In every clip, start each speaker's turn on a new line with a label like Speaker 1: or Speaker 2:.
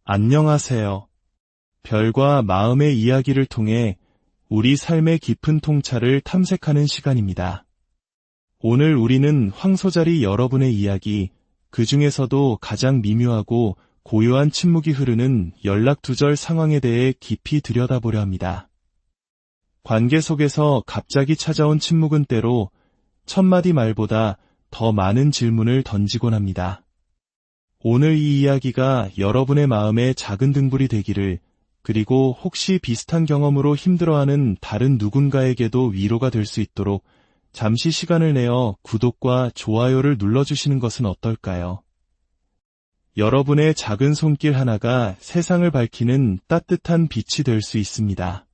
Speaker 1: 안녕하세요. 별과 마음의 이야기를 통해 우리 삶의 깊은 통찰을 탐색하는 시간입니다. 오늘 우리는 황소자리 여러분의 이야기, 그 중에서도 가장 미묘하고 고요한 침묵이 흐르는 연락두절 상황에 대해 깊이 들여다보려 합니다. 관계 속에서 갑자기 찾아온 침묵은 때로 첫마디 말보다 더 많은 질문을 던지곤 합니다. 오늘 이 이야기가 여러분의 마음에 작은 등불이 되기를, 그리고 혹시 비슷한 경험으로 힘들어하는 다른 누군가에게도 위로가 될 수 있도록 잠시 시간을 내어 구독과 좋아요를 눌러주시는 것은 어떨까요? 여러분의 작은 손길 하나가 세상을 밝히는 따뜻한 빛이 될 수 있습니다.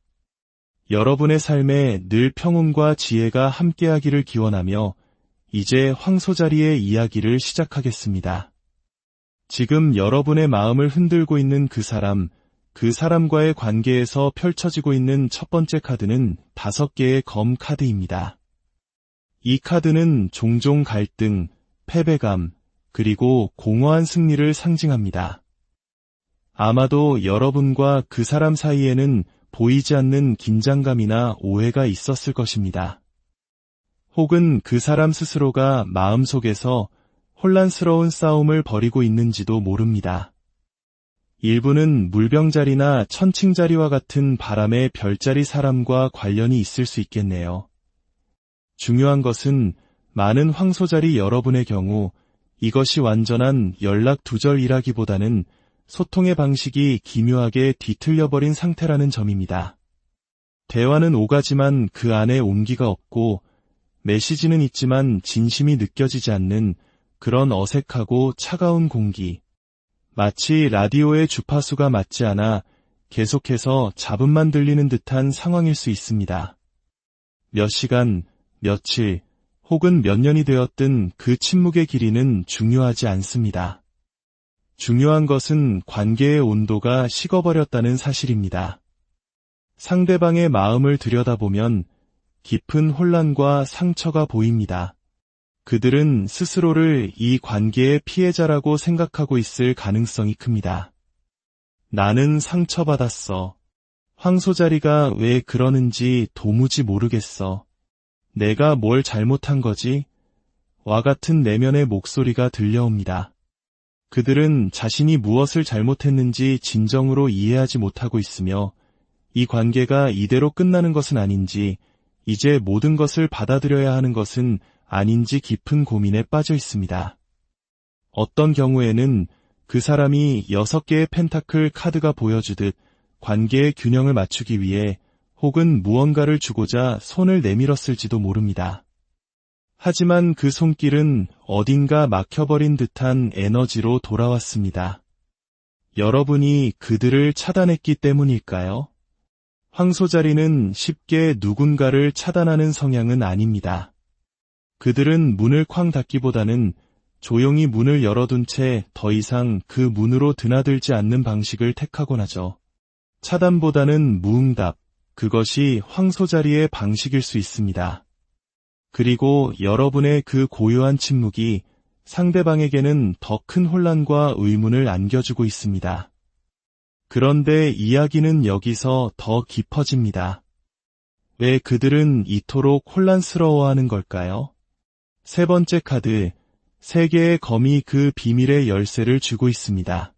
Speaker 1: 여러분의 삶에 늘 평온과 지혜가 함께하기를 기원하며 이제 황소자리의 이야기를 시작하겠습니다. 지금 여러분의 마음을 흔들고 있는 그 사람과의 관계에서 펼쳐지고 있는 첫 번째 카드는 5개의 검 카드입니다. 이 카드는 종종 갈등, 패배감, 그리고 공허한 승리를 상징합니다. 아마도 여러분과 그 사람 사이에는 보이지 않는 긴장감이나 오해가 있었을 것입니다. 혹은 그 사람 스스로가 마음속에서 혼란스러운 싸움을 벌이고 있는지도 모릅니다. 일부는 물병자리나 천칭자리와 같은 바람의 별자리 사람과 관련이 있을 수 있겠네요. 중요한 것은 많은 황소자리 여러분의 경우 이것이 완전한 연락두절이라기보다는 소통의 방식이 기묘하게 뒤틀려버린 상태라는 점입니다. 대화는 오가지만 그 안에 온기가 없고, 메시지는 있지만 진심이 느껴지지 않는 그런 어색하고 차가운 공기. 마치 라디오의 주파수가 맞지 않아 계속해서 잡음만 들리는 듯한 상황일 수 있습니다. 몇 시간, 며칠, 혹은 몇 년이 되었든 그 침묵의 길이는 중요하지 않습니다. 중요한 것은 관계의 온도가 식어버렸다는 사실입니다. 상대방의 마음을 들여다보면 깊은 혼란과 상처가 보입니다. 그들은 스스로를 이 관계의 피해자라고 생각하고 있을 가능성이 큽니다. 나는 상처받았어. 황소자리가 왜 그러는지 도무지 모르겠어. 내가 뭘 잘못한 거지? 와 같은 내면의 목소리가 들려옵니다. 그들은 자신이 무엇을 잘못했는지 진정으로 이해하지 못하고 있으며, 이 관계가 이대로 끝나는 것은 아닌지, 이제 모든 것을 받아들여야 하는 것은 아닌지 깊은 고민에 빠져 있습니다. 어떤 경우에는 그 사람이 6개의 펜타클 카드가 보여주듯 관계의 균형을 맞추기 위해 혹은 무언가를 주고자 손을 내밀었을지도 모릅니다. 하지만 그 손길은 어딘가 막혀버린 듯한 에너지로 돌아왔습니다. 여러분이 그들을 차단했기 때문일까요? 황소자리는 쉽게 누군가를 차단하는 성향은 아닙니다. 그들은 문을 쾅 닫기보다는 조용히 문을 열어둔 채 더 이상 그 문으로 드나들지 않는 방식을 택하곤 하죠. 차단보다는 무응답, 그것이 황소자리의 방식일 수 있습니다. 그리고 여러분의 그 고요한 침묵이 상대방에게는 더 큰 혼란과 의문을 안겨주고 있습니다. 그런데 이야기는 여기서 더 깊어집니다. 왜 그들은 이토록 혼란스러워하는 걸까요? 세 번째 카드, 3개의 검이 그 비밀의 열쇠를 주고 있습니다.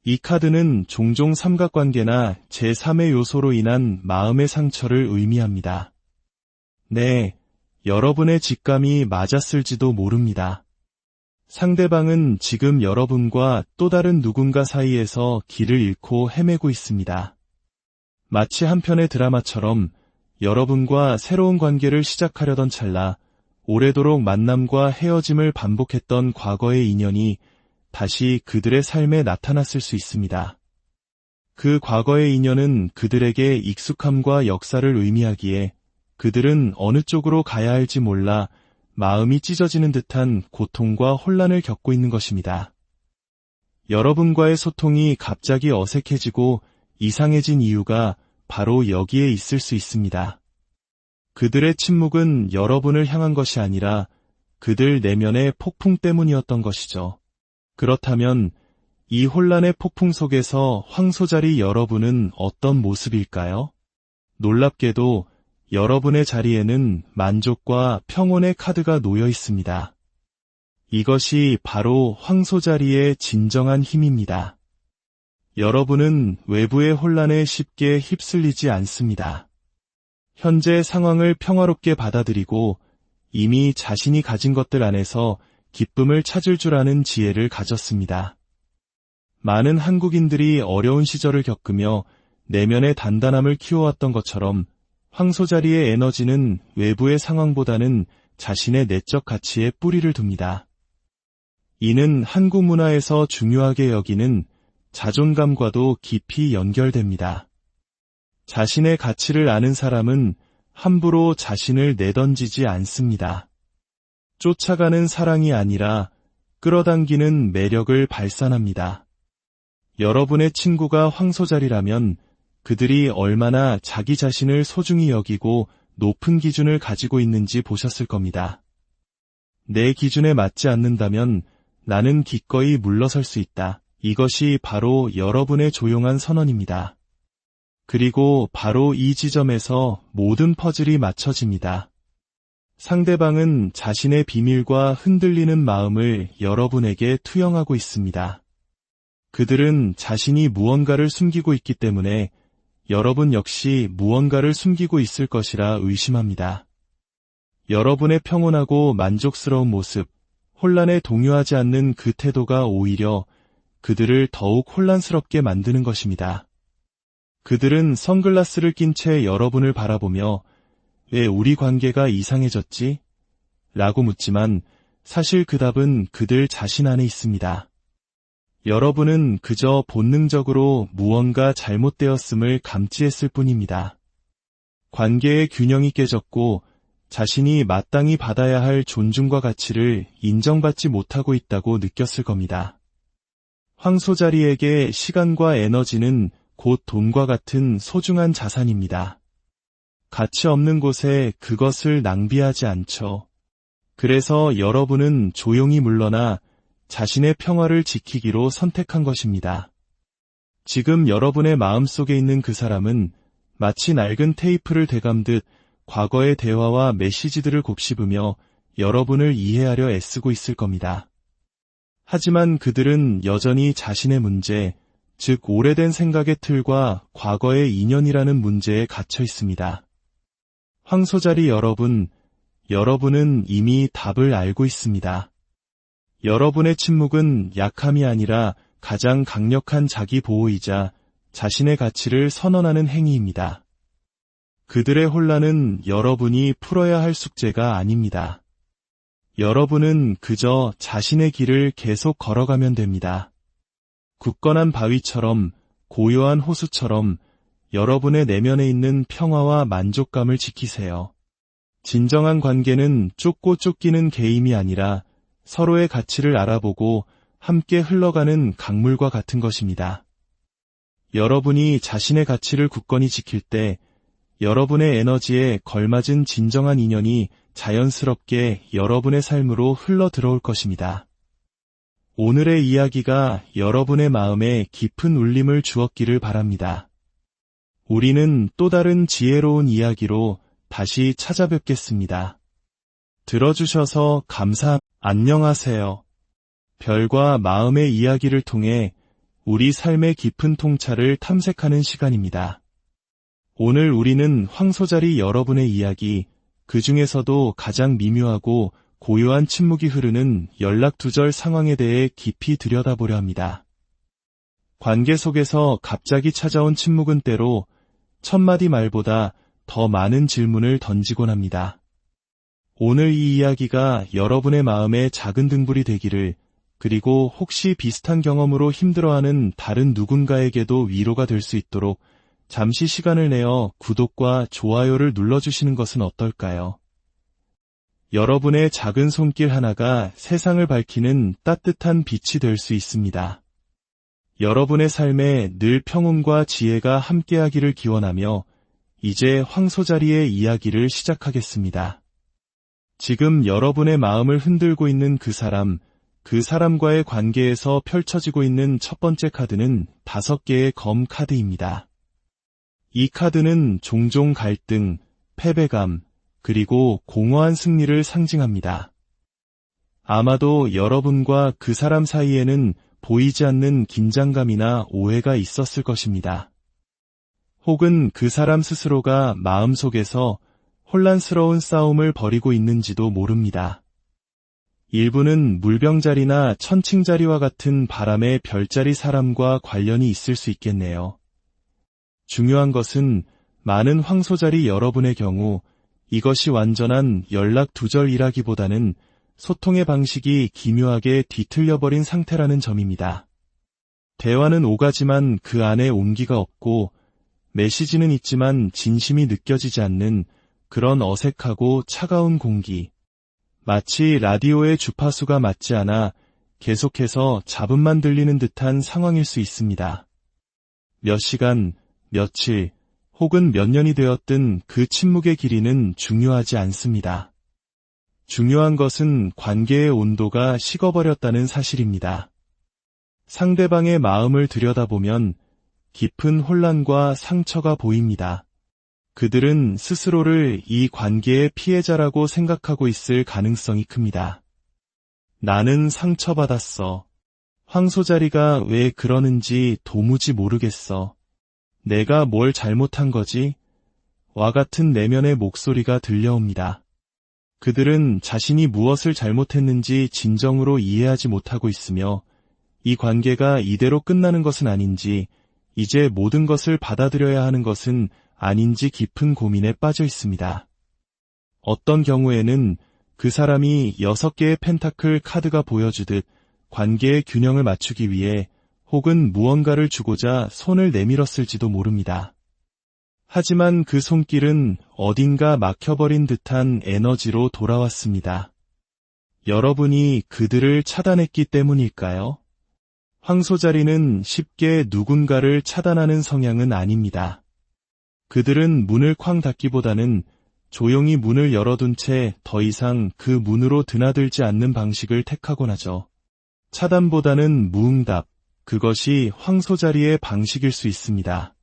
Speaker 1: 이 카드는 종종 삼각관계나 제3의 요소로 인한 마음의 상처를 의미합니다. 네, 여러분의 직감이 맞았을지도 모릅니다. 상대방은 지금 여러분과 또 다른 누군가 사이에서 길을 잃고 헤매고 있습니다. 마치 한 편의 드라마처럼 여러분과 새로운 관계를 시작하려던 찰나 오래도록 만남과 헤어짐을 반복했던 과거의 인연이 다시 그들의 삶에 나타났을 수 있습니다. 그 과거의 인연은 그들에게 익숙함과 역사를 의미하기에 그들은 어느 쪽으로 가야 할지 몰라 마음이 찢어지는 듯한 고통과 혼란을 겪고 있는 것입니다. 여러분과의 소통이 갑자기 어색해지고 이상해진 이유가 바로 여기에 있을 수 있습니다. 그들의 침묵은 여러분을 향한 것이 아니라 그들 내면의 폭풍 때문이었던 것이죠. 그렇다면 이 혼란의 폭풍 속에서 황소자리 여러분은 어떤 모습일까요? 놀랍게도 여러분의 자리에는 만족과 평온의 카드가 놓여 있습니다. 이것이 바로 황소자리의 진정한 힘입니다. 여러분은 외부의 혼란에 쉽게 휩쓸리지 않습니다. 현재 상황을 평화롭게 받아들이고 이미 자신이 가진 것들 안에서 기쁨을 찾을 줄 아는 지혜를 가졌습니다. 많은 한국인들이 어려운 시절을 겪으며 내면의 단단함을 키워왔던 것처럼 황소자리의 에너지는 외부의 상황보다는 자신의 내적 가치에 뿌리를 둡니다. 이는 한국 문화에서 중요하게 여기는 자존감과도 깊이 연결됩니다. 자신의 가치를 아는 사람은 함부로 자신을 내던지지 않습니다. 쫓아가는 사랑이 아니라 끌어당기는 매력을 발산합니다. 여러분의 친구가 황소자리라면 그들이 얼마나 자기 자신을 소중히 여기고 높은 기준을 가지고 있는지 보셨을 겁니다. 내 기준에 맞지 않는다면 나는 기꺼이 물러설 수 있다. 이것이 바로 여러분의 조용한 선언입니다. 그리고 바로 이 지점에서 모든 퍼즐이 맞춰집니다. 상대방은 자신의 비밀과 흔들리는 마음을 여러분에게 투영하고 있습니다. 그들은 자신이 무언가를 숨기고 있기 때문에 여러분 역시 무언가를 숨기고 있을 것이라 의심합니다. 여러분의 평온하고 만족스러운 모습, 혼란에 동요하지 않는 그 태도가 오히려 그들을 더욱 혼란스럽게 만드는 것입니다. 그들은 선글라스를 낀 채 여러분을 바라보며 왜 우리 관계가 이상해졌지? 라고 묻지만 사실 그 답은 그들 자신 안에 있습니다. 여러분은 그저 본능적으로 무언가 잘못되었음을 감지했을 뿐입니다. 관계의 균형이 깨졌고 자신이 마땅히 받아야 할 존중과 가치를 인정받지 못하고 있다고 느꼈을 겁니다. 황소자리에게 시간과 에너지는 곧 돈과 같은 소중한 자산입니다. 가치 없는 곳에 그것을 낭비하지 않죠. 그래서 여러분은 조용히 물러나 자신의 평화를 지키기로 선택한 것입니다. 지금 여러분의 마음속에 있는 그 사람은 마치 낡은 테이프를 되감듯 과거의 대화와 메시지들을 곱씹으며 여러분을 이해하려 애쓰고 있을 겁니다. 하지만 그들은 여전히 자신의 문제, 즉 오래된 생각의 틀과 과거의 인연이라는 문제에 갇혀 있습니다. 황소자리 여러분은 이미 답을 알고 있습니다. 여러분의 침묵은 약함이 아니라 가장 강력한 자기 보호이자 자신의 가치를 선언하는 행위입니다. 그들의 혼란은 여러분이 풀어야 할 숙제가 아닙니다. 여러분은 그저 자신의 길을 계속 걸어가면 됩니다. 굳건한 바위처럼, 고요한 호수처럼 여러분의 내면에 있는 평화와 만족감을 지키세요. 진정한 관계는 쫓고 쫓기는 게임이 아니라 서로의 가치를 알아보고 함께 흘러가는 강물과 같은 것입니다. 여러분이 자신의 가치를 굳건히 지킬 때 여러분의 에너지에 걸맞은 진정한 인연이 자연스럽게 여러분의 삶으로 흘러 들어올 것입니다. 오늘의 이야기가 여러분의 마음에 깊은 울림을 주었기를 바랍니다. 우리는 또 다른 지혜로운 이야기로 다시 찾아뵙겠습니다. 들어주셔서 안녕하세요. 별과 마음의 이야기를 통해 우리 삶의 깊은 통찰을 탐색하는 시간입니다. 오늘 우리는 황소자리 여러분의 이야기, 그 중에서도 가장 미묘하고 고요한 침묵이 흐르는 연락두절 상황에 대해 깊이 들여다보려 합니다. 관계 속에서 갑자기 찾아온 침묵은 때로 첫마디 말보다 더 많은 질문을 던지곤 합니다. 오늘 이 이야기가 여러분의 마음에 작은 등불이 되기를, 그리고 혹시 비슷한 경험으로 힘들어하는 다른 누군가에게도 위로가 될 수 있도록 잠시 시간을 내어 구독과 좋아요를 눌러주시는 것은 어떨까요? 여러분의 작은 손길 하나가 세상을 밝히는 따뜻한 빛이 될 수 있습니다. 여러분의 삶에 늘 평온과 지혜가 함께하기를 기원하며 이제 황소자리의 이야기를 시작하겠습니다. 지금 여러분의 마음을 흔들고 있는 그 사람, 그 사람과의 관계에서 펼쳐지고 있는 첫 번째 카드는 5개의 검 카드입니다. 이 카드는 종종 갈등, 패배감, 그리고 공허한 승리를 상징합니다. 아마도 여러분과 그 사람 사이에는 보이지 않는 긴장감이나 오해가 있었을 것입니다. 혹은 그 사람 스스로가 마음속에서 혼란스러운 싸움을 벌이고 있는지도 모릅니다. 일부는 물병자리나 천칭자리와 같은 바람의 별자리 사람과 관련이 있을 수 있겠네요. 중요한 것은 많은 황소자리 여러분의 경우 이것이 완전한 연락 두절이라기보다는 소통의 방식이 기묘하게 뒤틀려버린 상태라는 점입니다. 대화는 오가지만 그 안에 온기가 없고 메시지는 있지만 진심이 느껴지지 않는 그런 어색하고 차가운 공기. 마치 라디오의 주파수가 맞지 않아 계속해서 잡음만 들리는 듯한 상황일 수 있습니다. 몇 시간, 며칠, 혹은 몇 년이 되었든 그 침묵의 길이는 중요하지 않습니다. 중요한 것은 관계의 온도가 식어버렸다는 사실입니다. 상대방의 마음을 들여다보면 깊은 혼란과 상처가 보입니다. 그들은 스스로를 이 관계의 피해자라고 생각하고 있을 가능성이 큽니다. 나는 상처받았어. 황소자리가 왜 그러는지 도무지 모르겠어. 내가 뭘 잘못한 거지? 와 같은 내면의 목소리가 들려옵니다. 그들은 자신이 무엇을 잘못했는지 진정으로 이해하지 못하고 있으며 이 관계가 이대로 끝나는 것은 아닌지, 이제 모든 것을 받아들여야 하는 것은 아닌지 깊은 고민에 빠져 있습니다. 어떤 경우에는 그 사람이 6개의 펜타클 카드가 보여주듯 관계의 균형을 맞추기 위해 혹은 무언가를 주고자 손을 내밀었을지도 모릅니다. 하지만 그 손길은 어딘가 막혀버린 듯한 에너지로 돌아왔습니다. 여러분이 그들을 차단했기 때문일까요? 황소자리는 쉽게 누군가를 차단하는 성향은 아닙니다. 그들은 문을 쾅 닫기보다는 조용히 문을 열어둔 채 더 이상 그 문으로 드나들지 않는 방식을 택하곤 하죠. 차단보다는 무응답, 그것이 황소자리의 방식일 수 있습니다.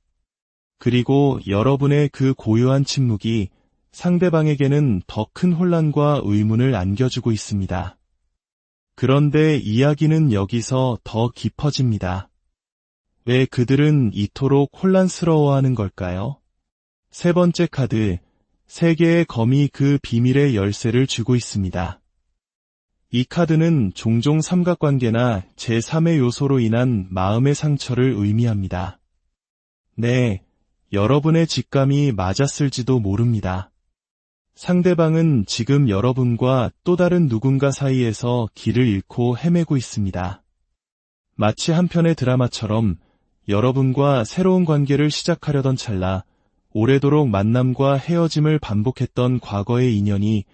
Speaker 1: 그리고 여러분의 그 고요한 침묵이 상대방에게는 더 큰 혼란과 의문을 안겨주고 있습니다. 그런데 이야기는 여기서 더 깊어집니다. 왜 그들은 이토록 혼란스러워하는 걸까요? 세 번째 카드, 3개의 검이 그 비밀의 열쇠를 주고 있습니다. 이 카드는 종종 삼각관계나 제3의 요소로 인한 마음의 상처를 의미합니다. 네, 여러분의 직감이 맞았을지도 모릅니다. 상대방은 지금 여러분과 또 다른 누군가 사이에서 길을 잃고 헤매고 있습니다. 마치 한 편의 드라마처럼 여러분과 새로운 관계를 시작하려던 찰나 오래도록 만남과 헤어짐을 반복했던 과거의 인연이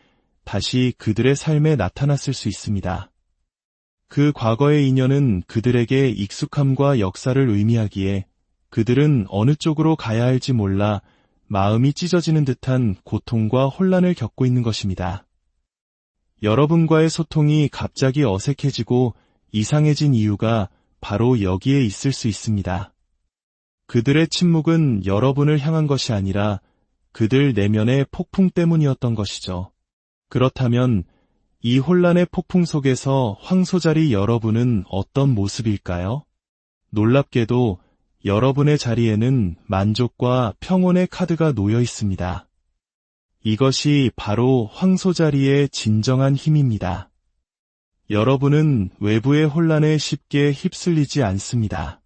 Speaker 1: 다시 그들의 삶에 나타났을 수 있습니다. 그 과거의 인연은 그들에게 익숙함과 역사를 의미하기에 그들은 어느 쪽으로 가야 할지 몰라 마음이 찢어지는 듯한 고통과 혼란을 겪고 있는 것입니다. 여러분과의 소통이 갑자기 어색해지고 이상해진 이유가 바로 여기에 있을 수 있습니다. 그들의 침묵은 여러분을 향한 것이 아니라 그들 내면의 폭풍 때문이었던 것이죠. 그렇다면 이 혼란의 폭풍 속에서 황소자리 여러분은 어떤 모습일까요? 놀랍게도 여러분의 자리에는 만족과 평온의 카드가 놓여 있습니다. 이것이 바로 황소자리의 진정한 힘입니다. 여러분은 외부의 혼란에 쉽게 휩쓸리지 않습니다.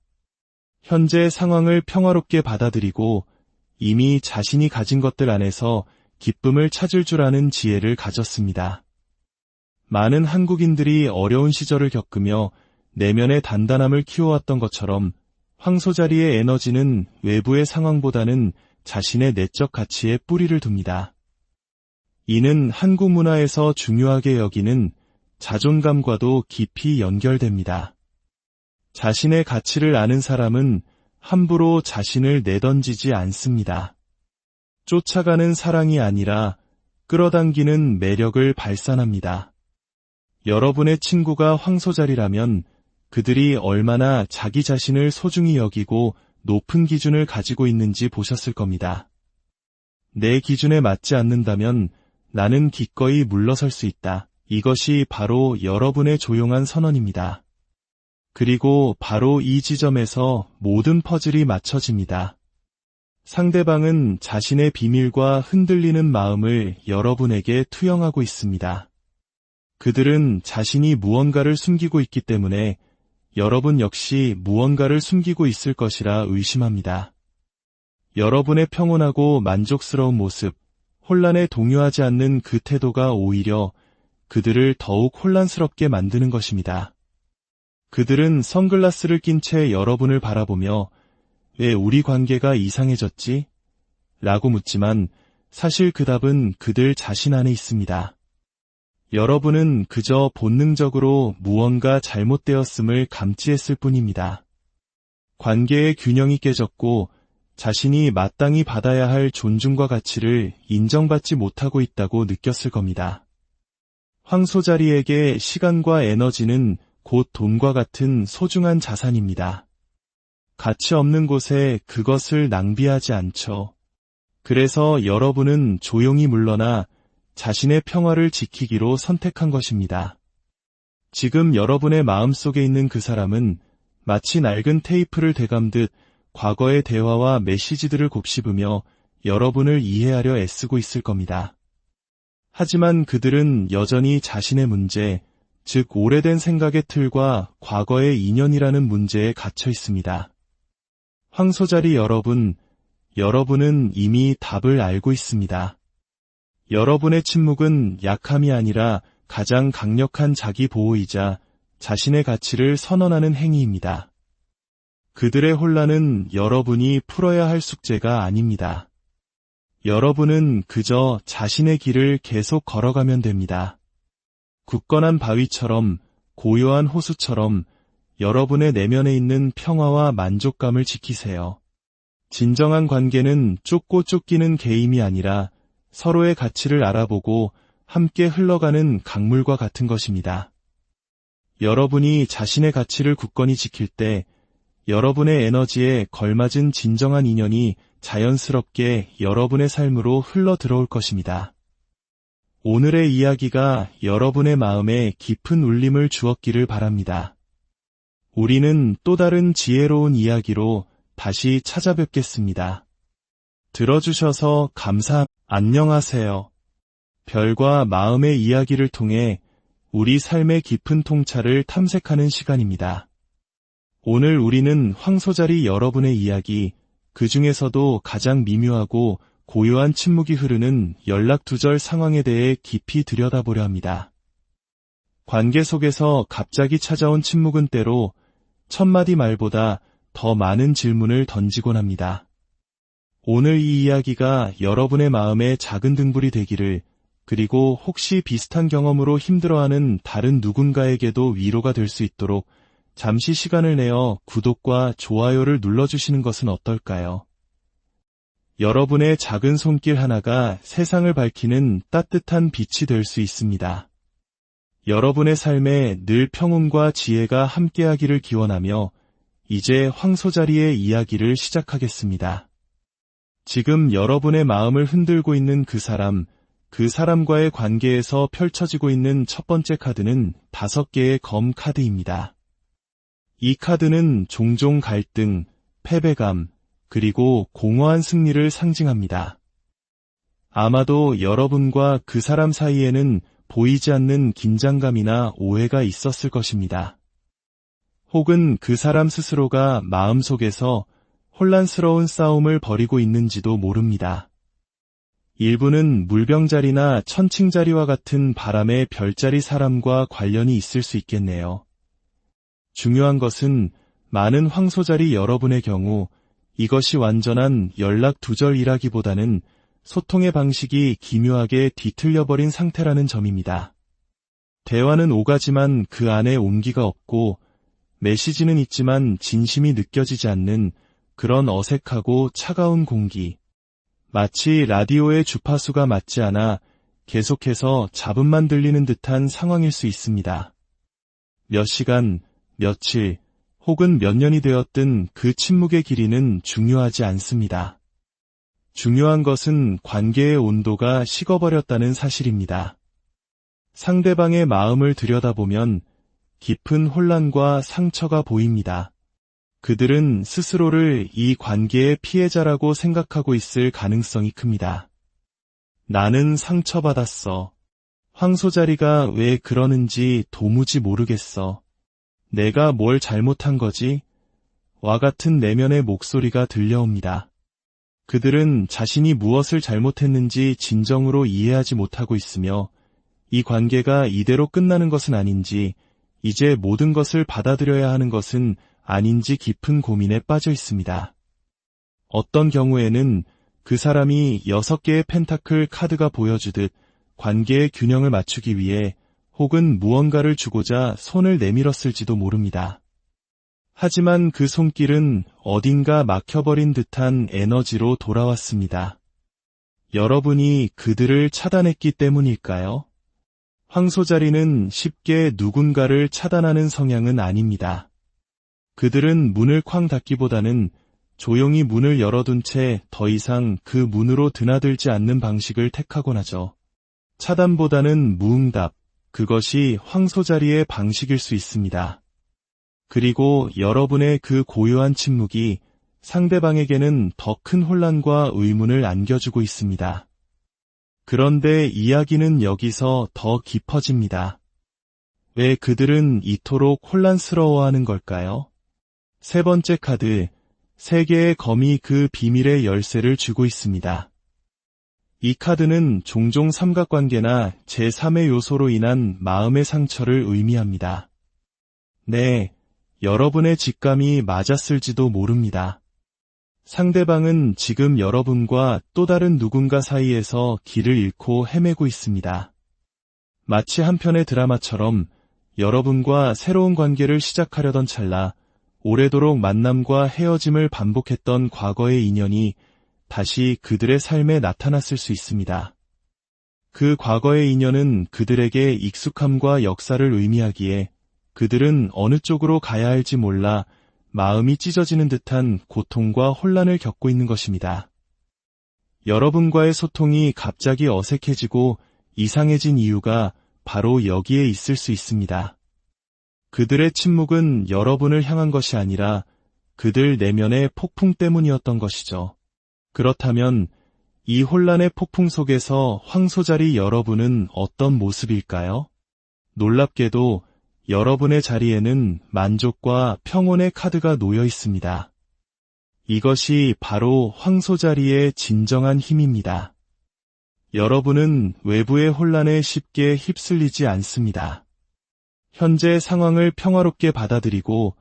Speaker 1: 현재 상황을 평화롭게 받아들이고 이미 자신이 가진 것들 안에서 기쁨을 찾을 줄 아는 지혜를 가졌습니다. 많은 한국인들이 어려운 시절을 겪으며 내면의 단단함을 키워왔던 것처럼 황소자리의 에너지는 외부의 상황보다는 자신의 내적 가치에 뿌리를 둡니다. 이는 한국 문화에서 중요하게 여기는 자존감과도 깊이 연결됩니다. 자신의 가치를 아는 사람은 함부로 자신을 내던지지 않습니다. 쫓아가는 사랑이 아니라 끌어당기는 매력을 발산합니다. 여러분의 친구가 황소자리라면 그들이 얼마나 자기 자신을 소중히 여기고 높은 기준을 가지고 있는지 보셨을 겁니다. 내 기준에 맞지 않는다면 나는 기꺼이 물러설 수 있다. 이것이 바로 여러분의 조용한 선언입니다. 그리고 바로 이 지점에서 모든 퍼즐이 맞춰집니다. 상대방은 자신의 비밀과 흔들리는 마음을 여러분에게 투영하고 있습니다. 그들은 자신이 무언가를 숨기고 있기 때문에 여러분 역시 무언가를 숨기고 있을 것이라 의심합니다. 여러분의 평온하고 만족스러운 모습, 혼란에 동요하지 않는 그 태도가 오히려 그들을 더욱 혼란스럽게 만드는 것입니다. 그들은 선글라스를 낀 채 여러분을 바라보며 왜 우리 관계가 이상해졌지? 라고 묻지만 사실 그 답은 그들 자신 안에 있습니다. 여러분은 그저 본능적으로 무언가 잘못되었음을 감지했을 뿐입니다. 관계의 균형이 깨졌고 자신이 마땅히 받아야 할 존중과 가치를 인정받지 못하고 있다고 느꼈을 겁니다. 황소자리에게 시간과 에너지는 곧 돈과 같은 소중한 자산입니다. 가치 없는 곳에 그것을 낭비하지 않죠. 그래서 여러분은 조용히 물러나 자신의 평화를 지키기로 선택한 것입니다. 지금 여러분의 마음속에 있는 그 사람은 마치 낡은 테이프를 되감듯 과거의 대화와 메시지들을 곱씹으며 여러분을 이해하려 애쓰고 있을 겁니다. 하지만 그들은 여전히 자신의 문제, 즉 오래된 생각의 틀과 과거의 인연이라는 문제에 갇혀 있습니다. 황소자리 여러분은 이미 답을 알고 있습니다. 여러분의 침묵은 약함이 아니라 가장 강력한 자기 보호이자 자신의 가치를 선언하는 행위입니다. 그들의 혼란은 여러분이 풀어야 할 숙제가 아닙니다. 여러분은 그저 자신의 길을 계속 걸어가면 됩니다. 굳건한 바위처럼, 고요한 호수처럼 여러분의 내면에 있는 평화와 만족감을 지키세요. 진정한 관계는 쫓고 쫓기는 게임이 아니라 서로의 가치를 알아보고 함께 흘러가는 강물과 같은 것입니다. 여러분이 자신의 가치를 굳건히 지킬 때 여러분의 에너지에 걸맞은 진정한 인연이 자연스럽게 여러분의 삶으로 흘러 들어올 것입니다. 오늘의 이야기가 여러분의 마음에 깊은 울림을 주었기를 바랍니다. 우리는 또 다른 지혜로운 이야기로 다시 찾아뵙겠습니다. 들어주셔서 안녕하세요. 별과 마음의 이야기를 통해 우리 삶의 깊은 통찰을 탐색하는 시간입니다. 오늘 우리는 황소자리 여러분의 이야기, 그 중에서도 가장 미묘하고 고요한 침묵이 흐르는 연락두절 상황에 대해 깊이 들여다보려 합니다. 관계 속에서 갑자기 찾아온 침묵은 때로 첫마디 말보다 더 많은 질문을 던지곤 합니다. 오늘 이 이야기가 여러분의 마음에 작은 등불이 되기를, 그리고 혹시 비슷한 경험으로 힘들어하는 다른 누군가에게도 위로가 될 수 있도록 잠시 시간을 내어 구독과 좋아요를 눌러주시는 것은 어떨까요? 여러분의 작은 손길 하나가 세상을 밝히는 따뜻한 빛이 될 수 있습니다. 여러분의 삶에 늘 평온과 지혜가 함께하기를 기원하며 이제 황소자리의 이야기를 시작하겠습니다. 지금 여러분의 마음을 흔들고 있는 그 사람과의 관계에서 펼쳐지고 있는 첫 번째 카드는 5개의 검 카드입니다. 이 카드는 종종 갈등, 패배감, 그리고 공허한 승리를 상징합니다. 아마도 여러분과 그 사람 사이에는 보이지 않는 긴장감이나 오해가 있었을 것입니다. 혹은 그 사람 스스로가 마음속에서 혼란스러운 싸움을 벌이고 있는지도 모릅니다. 일부는 물병자리나 천칭자리와 같은 바람의 별자리 사람과 관련이 있을 수 있겠네요. 중요한 것은 많은 황소자리 여러분의 경우 이것이 완전한 연락두절이라기보다는 소통의 방식이 기묘하게 뒤틀려버린 상태라는 점입니다. 대화는 오가지만 그 안에 온기가 없고 메시지는 있지만 진심이 느껴지지 않는 그런 어색하고 차가운 공기. 마치 라디오의 주파수가 맞지 않아 계속해서 잡음만 들리는 듯한 상황일 수 있습니다. 몇 시간, 며칠, 혹은 몇 년이 되었든 그 침묵의 길이는 중요하지 않습니다. 중요한 것은 관계의 온도가 식어버렸다는 사실입니다. 상대방의 마음을 들여다보면 깊은 혼란과 상처가 보입니다. 그들은 스스로를 이 관계의 피해자라고 생각하고 있을 가능성이 큽니다. 나는 상처받았어. 황소자리가 왜 그러는지 도무지 모르겠어. 내가 뭘 잘못한 거지? 와 같은 내면의 목소리가 들려옵니다. 그들은 자신이 무엇을 잘못했는지 진정으로 이해하지 못하고 있으며 이 관계가 이대로 끝나는 것은 아닌지, 이제 모든 것을 받아들여야 하는 것은 아닌지 깊은 고민에 빠져 있습니다. 어떤 경우에는 그 사람이 6개의 펜타클 카드가 보여주듯 관계의 균형을 맞추기 위해 혹은 무언가를 주고자 손을 내밀었을지도 모릅니다. 하지만 그 손길은 어딘가 막혀버린 듯한 에너지로 돌아왔습니다. 여러분이 그들을 차단했기 때문일까요? 황소자리는 쉽게 누군가를 차단하는 성향은 아닙니다. 그들은 문을 쾅 닫기보다는 조용히 문을 열어둔 채 더 이상 그 문으로 드나들지 않는 방식을 택하곤 하죠. 차단보다는 무응답, 그것이 황소자리의 방식일 수 있습니다. 그리고 여러분의 그 고요한 침묵이 상대방에게는 더 큰 혼란과 의문을 안겨주고 있습니다. 그런데 이야기는 여기서 더 깊어집니다. 왜 그들은 이토록 혼란스러워하는 걸까요? 세 번째 카드, 세계의 검이 그 비밀의 열쇠를 주고 있습니다. 이 카드는 종종 삼각관계나 제3의 요소로 인한 마음의 상처를 의미합니다. 네, 여러분의 직감이 맞았을지도 모릅니다. 상대방은 지금 여러분과 또 다른 누군가 사이에서 길을 잃고 헤매고 있습니다. 마치 한 편의 드라마처럼 여러분과 새로운 관계를 시작하려던 찰나 오래도록 만남과 헤어짐을 반복했던 과거의 인연이 다시 그들의 삶에 나타났을 수 있습니다. 그 과거의 인연은 그들에게 익숙함과 역사를 의미하기에 그들은 어느 쪽으로 가야 할지 몰라 마음이 찢어지는 듯한 고통과 혼란을 겪고 있는 것입니다. 여러분과의 소통이 갑자기 어색해지고 이상해진 이유가 바로 여기에 있을 수 있습니다. 그들의 침묵은 여러분을 향한 것이 아니라 그들 내면의 폭풍 때문이었던 것이죠. 그렇다면 이 혼란의 폭풍 속에서 황소자리 여러분은 어떤 모습일까요? 놀랍게도 여러분의 자리에는 만족과 평온의 카드가 놓여 있습니다. 이것이 바로 황소자리의 진정한 힘입니다. 여러분은 외부의 혼란에 쉽게 휩쓸리지 않습니다. 현재 상황을 평화롭게 받아들이고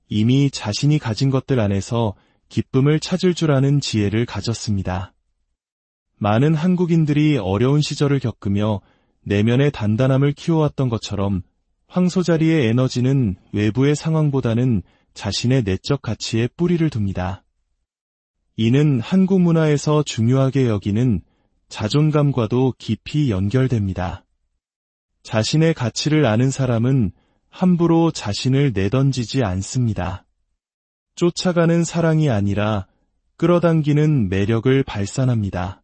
Speaker 1: 이미 자신이 가진 것들 안에서 기쁨을 찾을 줄 아는 지혜를 가졌습니다. 많은 한국인들이 어려운 시절을 겪으며 내면의 단단함을 키워왔던 것처럼 황소자리의 에너지는 외부의 상황보다는 자신의 내적 가치에 뿌리를 둡니다. 이는 한국 문화에서 중요하게 여기는 자존감과도 깊이 연결됩니다. 자신의 가치를 아는 사람은 함부로 자신을 내던지지 않습니다. 쫓아가는 사랑이 아니라 끌어당기는 매력을 발산합니다.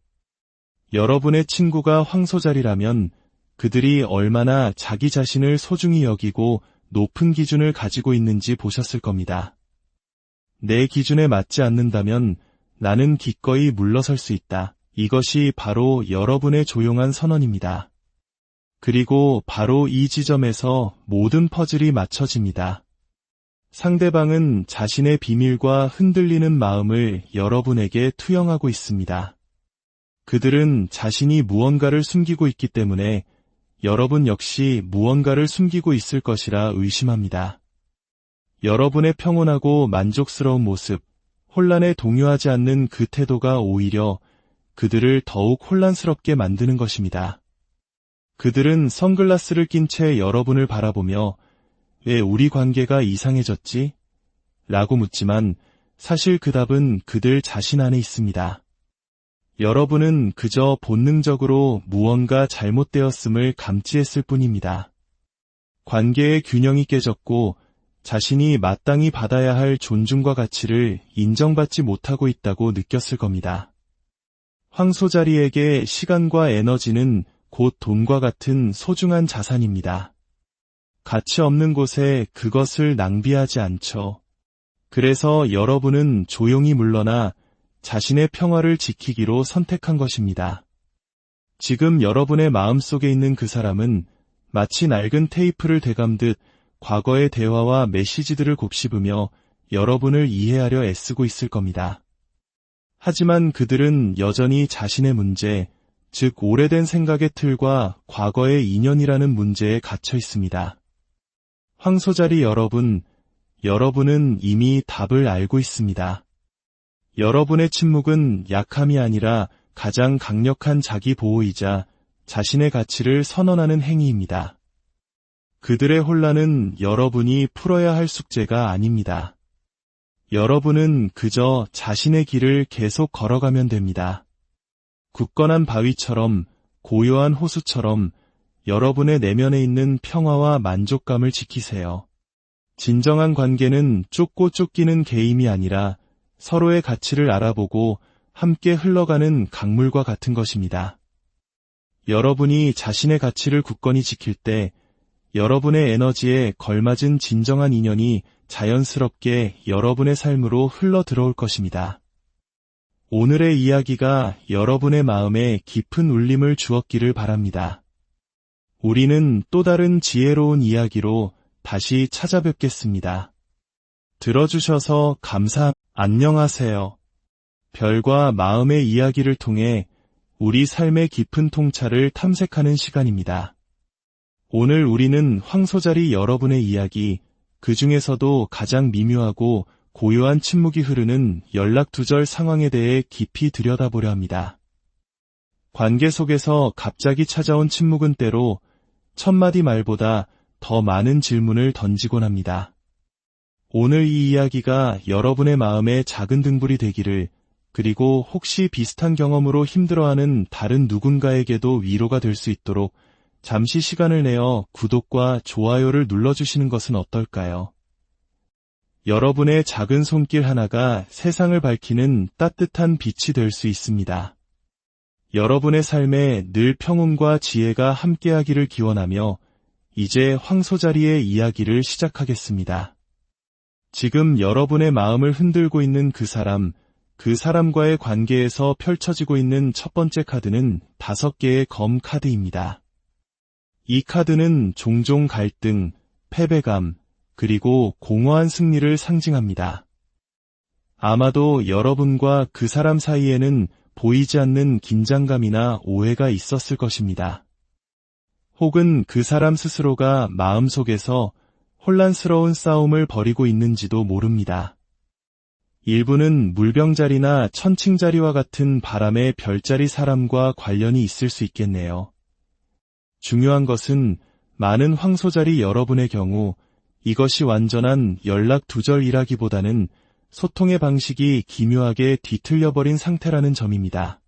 Speaker 1: 여러분의 친구가 황소자리라면 그들이 얼마나 자기 자신을 소중히 여기고 높은 기준을 가지고 있는지 보셨을 겁니다. 내 기준에 맞지 않는다면 나는 기꺼이 물러설 수 있다. 이것이 바로 여러분의 조용한 선언입니다. 그리고 바로 이 지점에서 모든 퍼즐이 맞춰집니다. 상대방은 자신의 비밀과 흔들리는 마음을 여러분에게 투영하고 있습니다. 그들은 자신이 무언가를 숨기고 있기 때문에 여러분 역시 무언가를 숨기고 있을 것이라 의심합니다. 여러분의 평온하고 만족스러운 모습, 혼란에 동요하지 않는 그 태도가 오히려 그들을 더욱 혼란스럽게 만드는 것입니다. 그들은 선글라스를 낀 채 여러분을 바라보며 왜 우리 관계가 이상해졌지? 라고 묻지만 사실 그 답은 그들 자신 안에 있습니다. 여러분은 그저 본능적으로 무언가 잘못되었음을 감지했을 뿐입니다. 관계의 균형이 깨졌고 자신이 마땅히 받아야 할 존중과 가치를 인정받지 못하고 있다고 느꼈을 겁니다. 황소자리에게 시간과 에너지는 곧 돈과 같은 소중한 자산입니다. 가치 없는 곳에 그것을 낭비하지 않죠. 그래서 여러분은 조용히 물러나 자신의 평화를 지키기로 선택한 것입니다. 지금 여러분의 마음속에 있는 그 사람은 마치 낡은 테이프를 되감듯 과거의 대화와 메시지들을 곱씹으며 여러분을 이해하려 애쓰고 있을 겁니다. 하지만 그들은 여전히 자신의 문제, 즉 오래된 생각의 틀과 과거의 인연이라는 문제에 갇혀 있습니다. 황소자리 여러분은 이미 답을 알고 있습니다. 여러분의 침묵은 약함이 아니라 가장 강력한 자기 보호이자 자신의 가치를 선언하는 행위입니다. 그들의 혼란은 여러분이 풀어야 할 숙제가 아닙니다. 여러분은 그저 자신의 길을 계속 걸어가면 됩니다. 굳건한 바위처럼, 고요한 호수처럼 여러분의 내면에 있는 평화와 만족감을 지키세요. 진정한 관계는 쫓고 쫓기는 게임이 아니라 서로의 가치를 알아보고 함께 흘러가는 강물과 같은 것입니다. 여러분이 자신의 가치를 굳건히 지킬 때 여러분의 에너지에 걸맞은 진정한 인연이 자연스럽게 여러분의 삶으로 흘러 들어올 것입니다. 오늘의 이야기가 여러분의 마음에 깊은 울림을 주었기를 바랍니다. 우리는 또 다른 지혜로운 이야기로 다시 찾아뵙겠습니다. 들어주셔서 안녕하세요. 별과 마음의 이야기를 통해 우리 삶의 깊은 통찰을 탐색하는 시간입니다. 오늘 우리는 황소자리 여러분의 이야기, 그 중에서도 가장 미묘하고 고요한 침묵이 흐르는 연락두절 상황에 대해 깊이 들여다보려 합니다. 관계 속에서 갑자기 찾아온 침묵은 때로 첫마디 말보다 더 많은 질문을 던지곤 합니다. 오늘 이 이야기가 여러분의 마음에 작은 등불이 되기를, 그리고 혹시 비슷한 경험으로 힘들어하는 다른 누군가에게도 위로가 될 수 있도록 잠시 시간을 내어 구독과 좋아요를 눌러주시는 것은 어떨까요? 여러분의 작은 손길 하나가 세상을 밝히는 따뜻한 빛이 될 수 있습니다. 여러분의 삶에 늘 평온과 지혜가 함께하기를 기원하며 이제 황소자리의 이야기를 시작하겠습니다. 지금 여러분의 마음을 흔들고 있는 그 사람과의 관계에서 펼쳐지고 있는 첫 번째 카드는 5개의 검 카드입니다. 이 카드는 종종 갈등, 패배감, 그리고 공허한 승리를 상징합니다. 아마도 여러분과 그 사람 사이에는 보이지 않는 긴장감이나 오해가 있었을 것입니다. 혹은 그 사람 스스로가 마음속에서 혼란스러운 싸움을 벌이고 있는지도 모릅니다. 일부는 물병자리나 천칭자리와 같은 바람의 별자리 사람과 관련이 있을 수 있겠네요. 중요한 것은 많은 황소자리 여러분의 경우 이것이 완전한 연락두절이라기보다는 소통의 방식이 기묘하게 뒤틀려버린 상태라는 점입니다.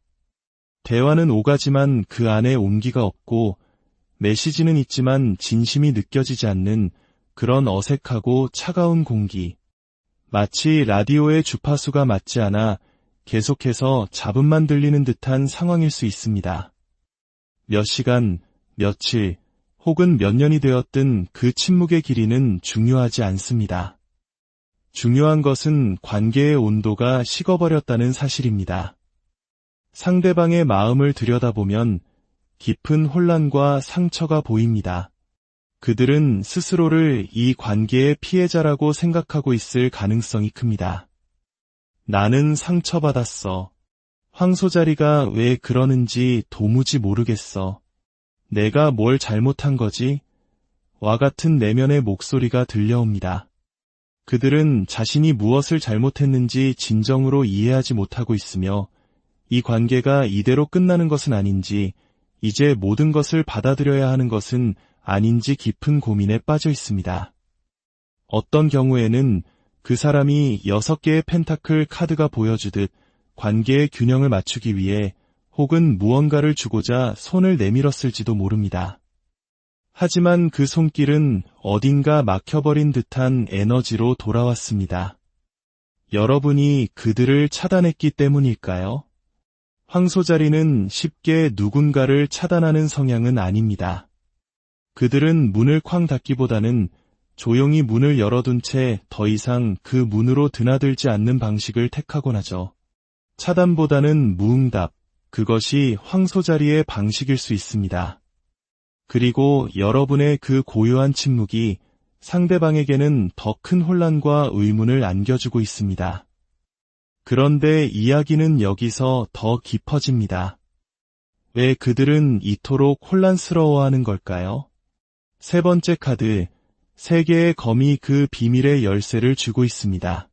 Speaker 1: 대화는 오가지만 그 안에 온기가 없고 메시지는 있지만 진심이 느껴지지 않는 그런 어색하고 차가운 공기. 마치 라디오의 주파수가 맞지 않아 계속해서 잡음만 들리는 듯한 상황일 수 있습니다. 몇 시간, 며칠, 혹은 몇 년이 되었든 그 침묵의 길이는 중요하지 않습니다. 중요한 것은 관계의 온도가 식어버렸다는 사실입니다. 상대방의 마음을 들여다보면 깊은 혼란과 상처가 보입니다. 그들은 스스로를 이 관계의 피해자라고 생각하고 있을 가능성이 큽니다. 나는 상처받았어. 황소자리가 왜 그러는지 도무지 모르겠어. 내가 뭘 잘못한 거지? 와 같은 내면의 목소리가 들려옵니다. 그들은 자신이 무엇을 잘못했는지 진정으로 이해하지 못하고 있으며 이 관계가 이대로 끝나는 것은 아닌지, 이제 모든 것을 받아들여야 하는 것은 아닌지 깊은 고민에 빠져 있습니다. 어떤 경우에는 그 사람이 6개의 펜타클 카드가 보여주듯 관계의 균형을 맞추기 위해 혹은 무언가를 주고자 손을 내밀었을지도 모릅니다. 하지만 그 손길은 어딘가 막혀버린 듯한 에너지로 돌아왔습니다. 여러분이 그들을 차단했기 때문일까요? 황소자리는 쉽게 누군가를 차단하는 성향은 아닙니다. 그들은 문을 쾅 닫기보다는 조용히 문을 열어둔 채 더 이상 그 문으로 드나들지 않는 방식을 택하곤 하죠. 차단보다는 무응답, 그것이 황소자리의 방식일 수 있습니다. 그리고 여러분의 그 고요한 침묵이 상대방에게는 더 큰 혼란과 의문을 안겨주고 있습니다. 그런데 이야기는 여기서 더 깊어집니다. 왜 그들은 이토록 혼란스러워하는 걸까요? 세 번째 카드, 세 개의 검이 그 비밀의 열쇠를 쥐고 있습니다.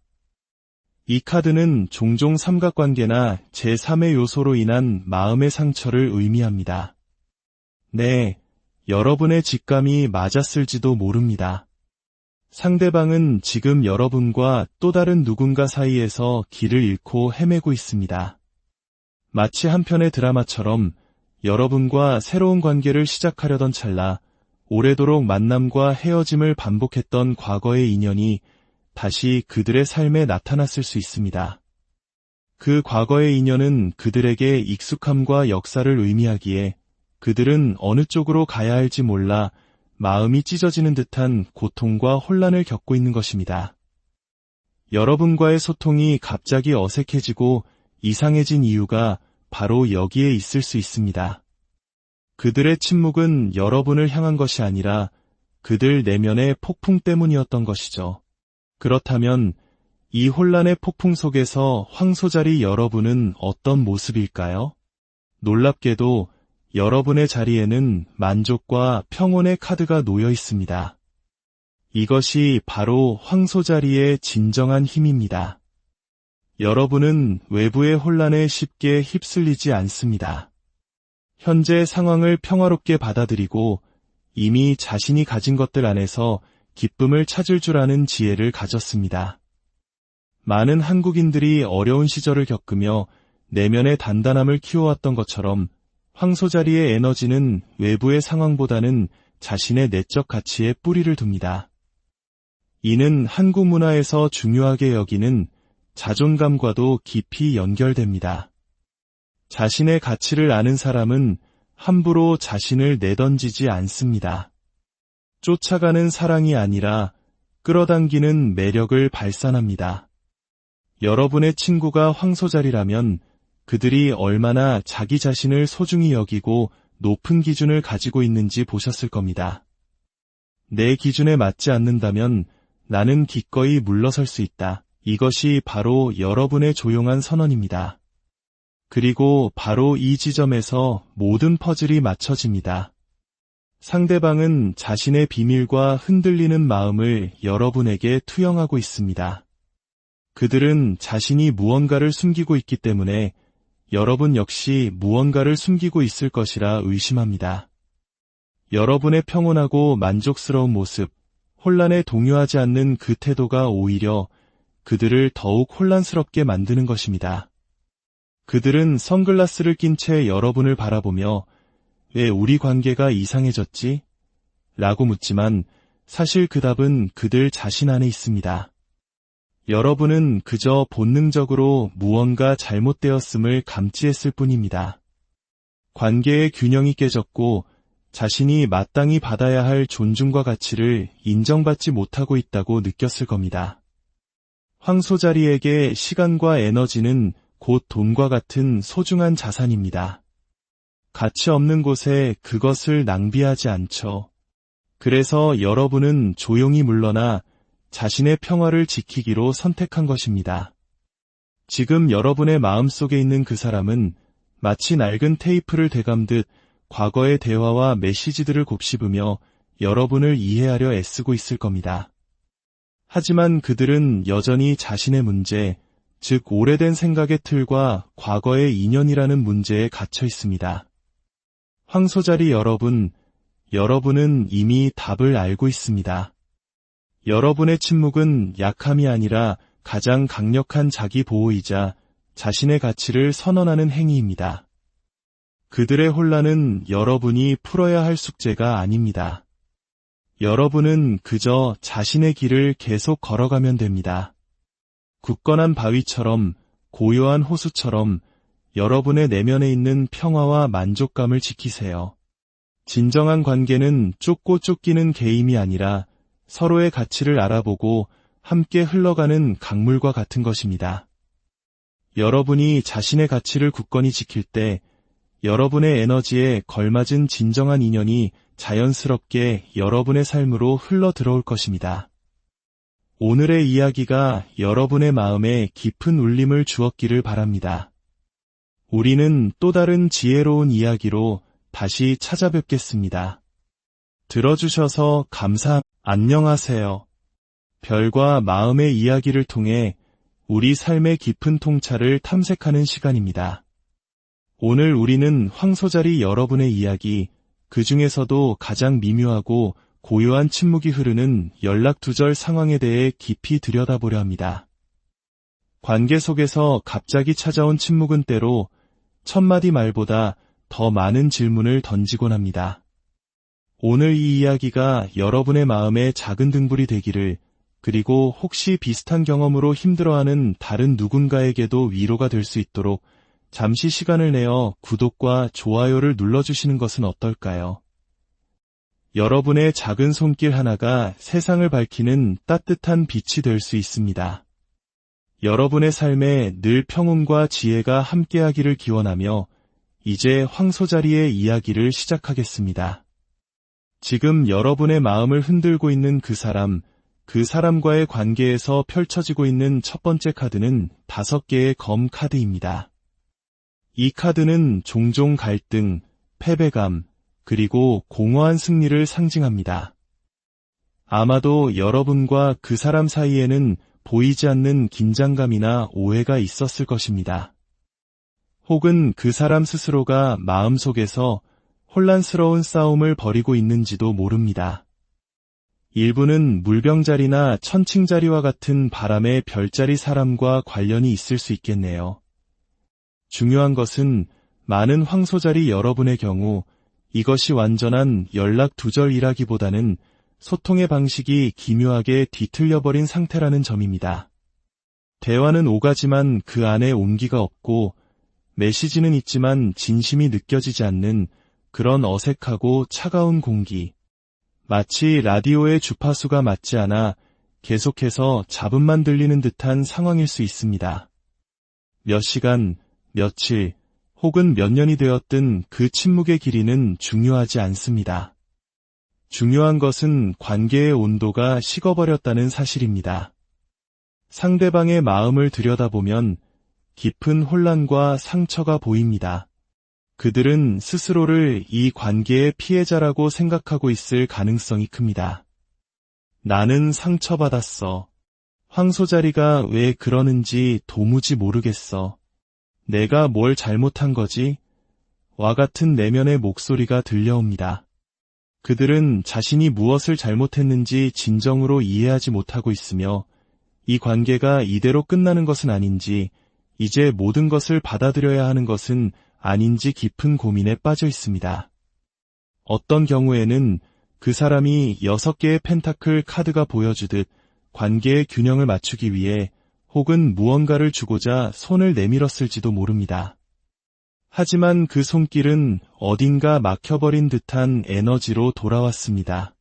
Speaker 1: 이 카드는 종종 삼각관계나 제3의 요소로 인한 마음의 상처를 의미합니다. 네, 여러분의 직감이 맞았을지도 모릅니다. 상대방은 지금 여러분과 또 다른 누군가 사이에서 길을 잃고 헤매고 있습니다. 마치 한 편의 드라마처럼 여러분과 새로운 관계를 시작하려던 찰나 오래도록 만남과 헤어짐을 반복했던 과거의 인연이 다시 그들의 삶에 나타났을 수 있습니다. 그 과거의 인연은 그들에게 익숙함과 역사를 의미하기에 그들은 어느 쪽으로 가야 할지 몰라 마음이 찢어지는 듯한 고통과 혼란을 겪고 있는 것입니다. 여러분과의 소통이 갑자기 어색해지고 이상해진 이유가 바로 여기에 있을 수 있습니다. 그들의 침묵은 여러분을 향한 것이 아니라 그들 내면의 폭풍 때문이었던 것이죠. 그렇다면 이 혼란의 폭풍 속에서 황소자리 여러분은 어떤 모습일까요? 놀랍게도 여러분의 자리에는 만족과 평온의 카드가 놓여 있습니다. 이것이 바로 황소자리의 진정한 힘입니다. 여러분은 외부의 혼란에 쉽게 휩쓸리지 않습니다. 현재 상황을 평화롭게 받아들이고 이미 자신이 가진 것들 안에서 기쁨을 찾을 줄 아는 지혜를 가졌습니다. 많은 한국인들이 어려운 시절을 겪으며 내면의 단단함을 키워왔던 것처럼 황소자리의 에너지는 외부의 상황보다는 자신의 내적 가치에 뿌리를 둡니다. 이는 한국 문화에서 중요하게 여기는 자존감과도 깊이 연결됩니다. 자신의 가치를 아는 사람은 함부로 자신을 내던지지 않습니다. 쫓아가는 사랑이 아니라 끌어당기는 매력을 발산합니다. 여러분의 친구가 황소자리라면 그들이 얼마나 자기 자신을 소중히 여기고 높은 기준을 가지고 있는지 보셨을 겁니다. 내 기준에 맞지 않는다면 나는 기꺼이 물러설 수 있다. 이것이 바로 여러분의 조용한 선언입니다. 그리고 바로 이 지점에서 모든 퍼즐이 맞춰집니다. 상대방은 자신의 비밀과 흔들리는 마음을 여러분에게 투영하고 있습니다. 그들은 자신이 무언가를 숨기고 있기 때문에 여러분 역시 무언가를 숨기고 있을 것이라 의심합니다. 여러분의 평온하고 만족스러운 모습, 혼란에 동요하지 않는 그 태도가 오히려 그들을 더욱 혼란스럽게 만드는 것입니다. 그들은 선글라스를 낀 채 여러분을 바라보며 왜 우리 관계가 이상해졌지? 라고 묻지만 사실 그 답은 그들 자신 안에 있습니다. 여러분은 그저 본능적으로 무언가 잘못되었음을 감지했을 뿐입니다. 관계의 균형이 깨졌고 자신이 마땅히 받아야 할 존중과 가치를 인정받지 못하고 있다고 느꼈을 겁니다. 황소자리에게 시간과 에너지는 곧 돈과 같은 소중한 자산입니다. 가치 없는 곳에 그것을 낭비하지 않죠. 그래서 여러분은 조용히 물러나 자신의 평화를 지키기로 선택한 것입니다. 지금 여러분의 마음속에 있는 그 사람은 마치 낡은 테이프를 되감듯 과거의 대화와 메시지들을 곱씹으며 여러분을 이해하려 애쓰고 있을 겁니다. 하지만 그들은 여전히 자신의 문제, 즉 오래된 생각의 틀과 과거의 인연이라는 문제에 갇혀 있습니다. 황소자리 여러분은 이미 답을 알고 있습니다. 여러분의 침묵은 약함이 아니라 가장 강력한 자기 보호이자 자신의 가치를 선언하는 행위입니다. 그들의 혼란은 여러분이 풀어야 할 숙제가 아닙니다. 여러분은 그저 자신의 길을 계속 걸어가면 됩니다. 굳건한 바위처럼, 고요한 호수처럼 여러분의 내면에 있는 평화와 만족감을 지키세요. 진정한 관계는 쫓고 쫓기는 게임이 아니라 서로의 가치를 알아보고 함께 흘러가는 강물과 같은 것입니다. 여러분이 자신의 가치를 굳건히 지킬 때 여러분의 에너지에 걸맞은 진정한 인연이 자연스럽게 여러분의 삶으로 흘러 들어올 것입니다. 오늘의 이야기가 여러분의 마음에 깊은 울림을 주었기를 바랍니다. 우리는 또 다른 지혜로운 이야기로 다시 찾아뵙겠습니다. 들어주셔서 안녕하세요. 별과 마음의 이야기를 통해 우리 삶의 깊은 통찰을 탐색하는 시간입니다. 오늘 우리는 황소자리 여러분의 이야기, 그 중에서도 가장 미묘하고 고요한 침묵이 흐르는 연락두절 상황에 대해 깊이 들여다보려 합니다. 관계 속에서 갑자기 찾아온 침묵은 때로 첫마디 말보다 더 많은 질문을 던지곤 합니다. 오늘 이 이야기가 여러분의 마음에 작은 등불이 되기를, 그리고 혹시 비슷한 경험으로 힘들어하는 다른 누군가에게도 위로가 될 수 있도록 잠시 시간을 내어 구독과 좋아요를 눌러주시는 것은 어떨까요? 여러분의 작은 손길 하나가 세상을 밝히는 따뜻한 빛이 될 수 있습니다. 여러분의 삶에 늘 평온과 지혜가 함께하기를 기원하며 이제 황소자리의 이야기를 시작하겠습니다. 지금 여러분의 마음을 흔들고 있는 그 사람과의 관계에서 펼쳐지고 있는 첫 번째 카드는 5개의 검 카드입니다. 이 카드는 종종 갈등, 패배감, 그리고 공허한 승리를 상징합니다. 아마도 여러분과 그 사람 사이에는 보이지 않는 긴장감이나 오해가 있었을 것입니다. 혹은 그 사람 스스로가 마음속에서 혼란스러운 싸움을 벌이고 있는지도 모릅니다. 일부는 물병자리나 천칭자리와 같은 바람의 별자리 사람과 관련이 있을 수 있겠네요. 중요한 것은 많은 황소자리 여러분의 경우 이것이 완전한 연락두절이라기보다는 소통의 방식이 기묘하게 뒤틀려버린 상태라는 점입니다. 대화는 오가지만 그 안에 온기가 없고 메시지는 있지만 진심이 느껴지지 않는 그런 어색하고 차가운 공기. 마치 라디오의 주파수가 맞지 않아 계속해서 잡음만 들리는 듯한 상황일 수 있습니다. 몇 시간, 며칠, 혹은 몇 년이 되었든 그 침묵의 길이는 중요하지 않습니다. 중요한 것은 관계의 온도가 식어버렸다는 사실입니다. 상대방의 마음을 들여다보면 깊은 혼란과 상처가 보입니다. 그들은 스스로를 이 관계의 피해자라고 생각하고 있을 가능성이 큽니다. 나는 상처받았어. 황소자리가 왜 그러는지 도무지 모르겠어. 내가 뭘 잘못한 거지? 와 같은 내면의 목소리가 들려옵니다. 그들은 자신이 무엇을 잘못했는지 진정으로 이해하지 못하고 있으며 이 관계가 이대로 끝나는 것은 아닌지, 이제 모든 것을 받아들여야 하는 것은 아닌지 깊은 고민에 빠져 있습니다. 어떤 경우에는 그 사람이 6개의 펜타클 카드가 보여주듯 관계의 균형을 맞추기 위해 혹은 무언가를 주고자 손을 내밀었을지도 모릅니다. 하지만 그 손길은 어딘가 막혀버린 듯한 에너지로 돌아왔습니다.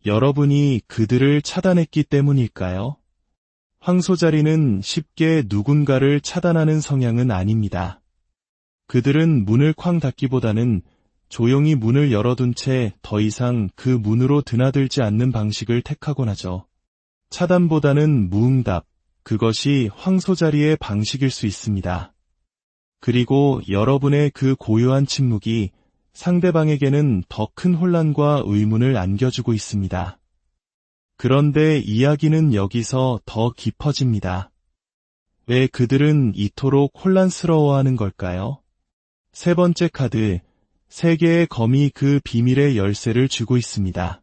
Speaker 1: 여러분이 그들을 차단했기 때문일까요? 황소자리는 쉽게 누군가를 차단하는 성향은 아닙니다. 그들은 문을 쾅 닫기보다는 조용히 문을 열어둔 채 더 이상 그 문으로 드나들지 않는 방식을 택하곤 하죠. 차단보다는 무응답, 그것이 황소자리의 방식일 수 있습니다. 그리고 여러분의 그 고요한 침묵이 상대방에게는 더 큰 혼란과 의문을 안겨주고 있습니다. 그런데 이야기는 여기서 더 깊어집니다. 왜 그들은 이토록 혼란스러워하는 걸까요? 세 번째 카드, 3개의 검이 그 비밀의 열쇠를 쥐고 있습니다.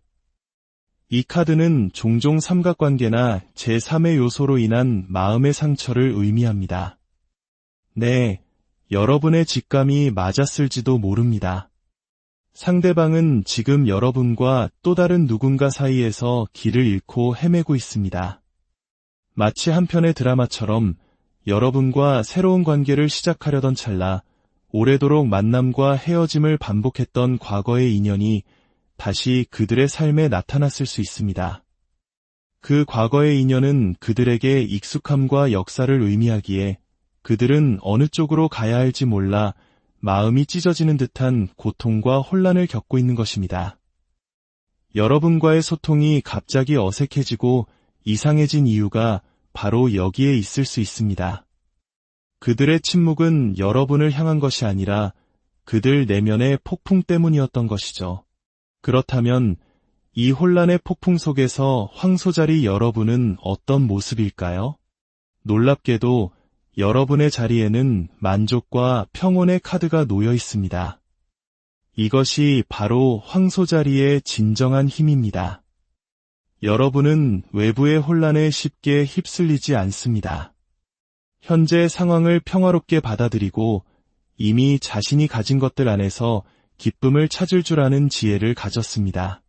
Speaker 1: 이 카드는 종종 삼각관계나 제3의 요소로 인한 마음의 상처를 의미합니다. 네, 여러분의 직감이 맞았을지도 모릅니다. 상대방은 지금 여러분과 또 다른 누군가 사이에서 길을 잃고 헤매고 있습니다. 마치 한 편의 드라마처럼 여러분과 새로운 관계를 시작하려던 찰나 오래도록 만남과 헤어짐을 반복했던 과거의 인연이 다시 그들의 삶에 나타났을 수 있습니다. 그 과거의 인연은 그들에게 익숙함과 역사를 의미하기에 그들은 어느 쪽으로 가야 할지 몰라 마음이 찢어지는 듯한 고통과 혼란을 겪고 있는 것입니다. 여러분과의 소통이 갑자기 어색해지고 이상해진 이유가 바로 여기에 있을 수 있습니다. 그들의 침묵은 여러분을 향한 것이 아니라 그들 내면의 폭풍 때문이었던 것이죠. 그렇다면 이 혼란의 폭풍 속에서 황소자리 여러분은 어떤 모습일까요? 놀랍게도 여러분의 자리에는 만족과 평온의 카드가 놓여 있습니다. 이것이 바로 황소자리의 진정한 힘입니다. 여러분은 외부의 혼란에 쉽게 휩쓸리지 않습니다. 현재 상황을 평화롭게 받아들이고 이미 자신이 가진 것들 안에서 기쁨을 찾을 줄 아는 지혜를 가졌습니다.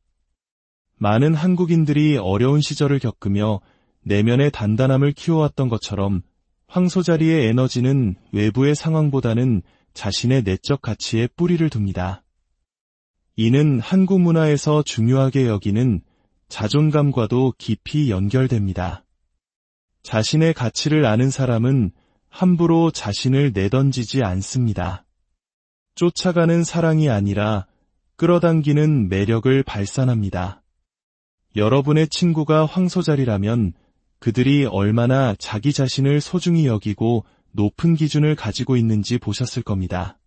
Speaker 1: 많은 한국인들이 어려운 시절을 겪으며 내면의 단단함을 키워왔던 것처럼 황소자리의 에너지는 외부의 상황보다는 자신의 내적 가치에 뿌리를 둡니다. 이는 한국 문화에서 중요하게 여기는 자존감과도 깊이 연결됩니다. 자신의 가치를 아는 사람은 함부로 자신을 내던지지 않습니다. 쫓아가는 사랑이 아니라 끌어당기는 매력을 발산합니다. 여러분의 친구가 황소자리라면 그들이 얼마나 자기 자신을 소중히 여기고 높은 기준을 가지고 있는지 보셨을 겁니다.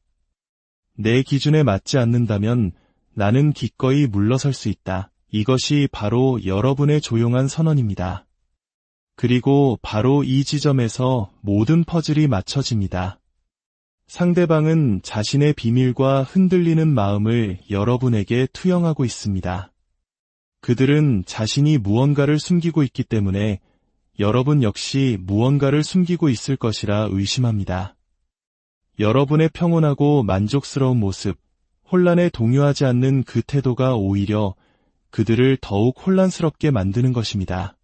Speaker 1: 내 기준에 맞지 않는다면 나는 기꺼이 물러설 수 있다. 이것이 바로 여러분의 조용한 선언입니다. 그리고 바로 이 지점에서 모든 퍼즐이 맞춰집니다. 상대방은 자신의 비밀과 흔들리는 마음을 여러분에게 투영하고 있습니다. 그들은 자신이 무언가를 숨기고 있기 때문에 여러분 역시 무언가를 숨기고 있을 것이라 의심합니다. 여러분의 평온하고 만족스러운 모습, 혼란에 동요하지 않는 그 태도가 오히려 그들을 더욱 혼란스럽게 만드는 것입니다.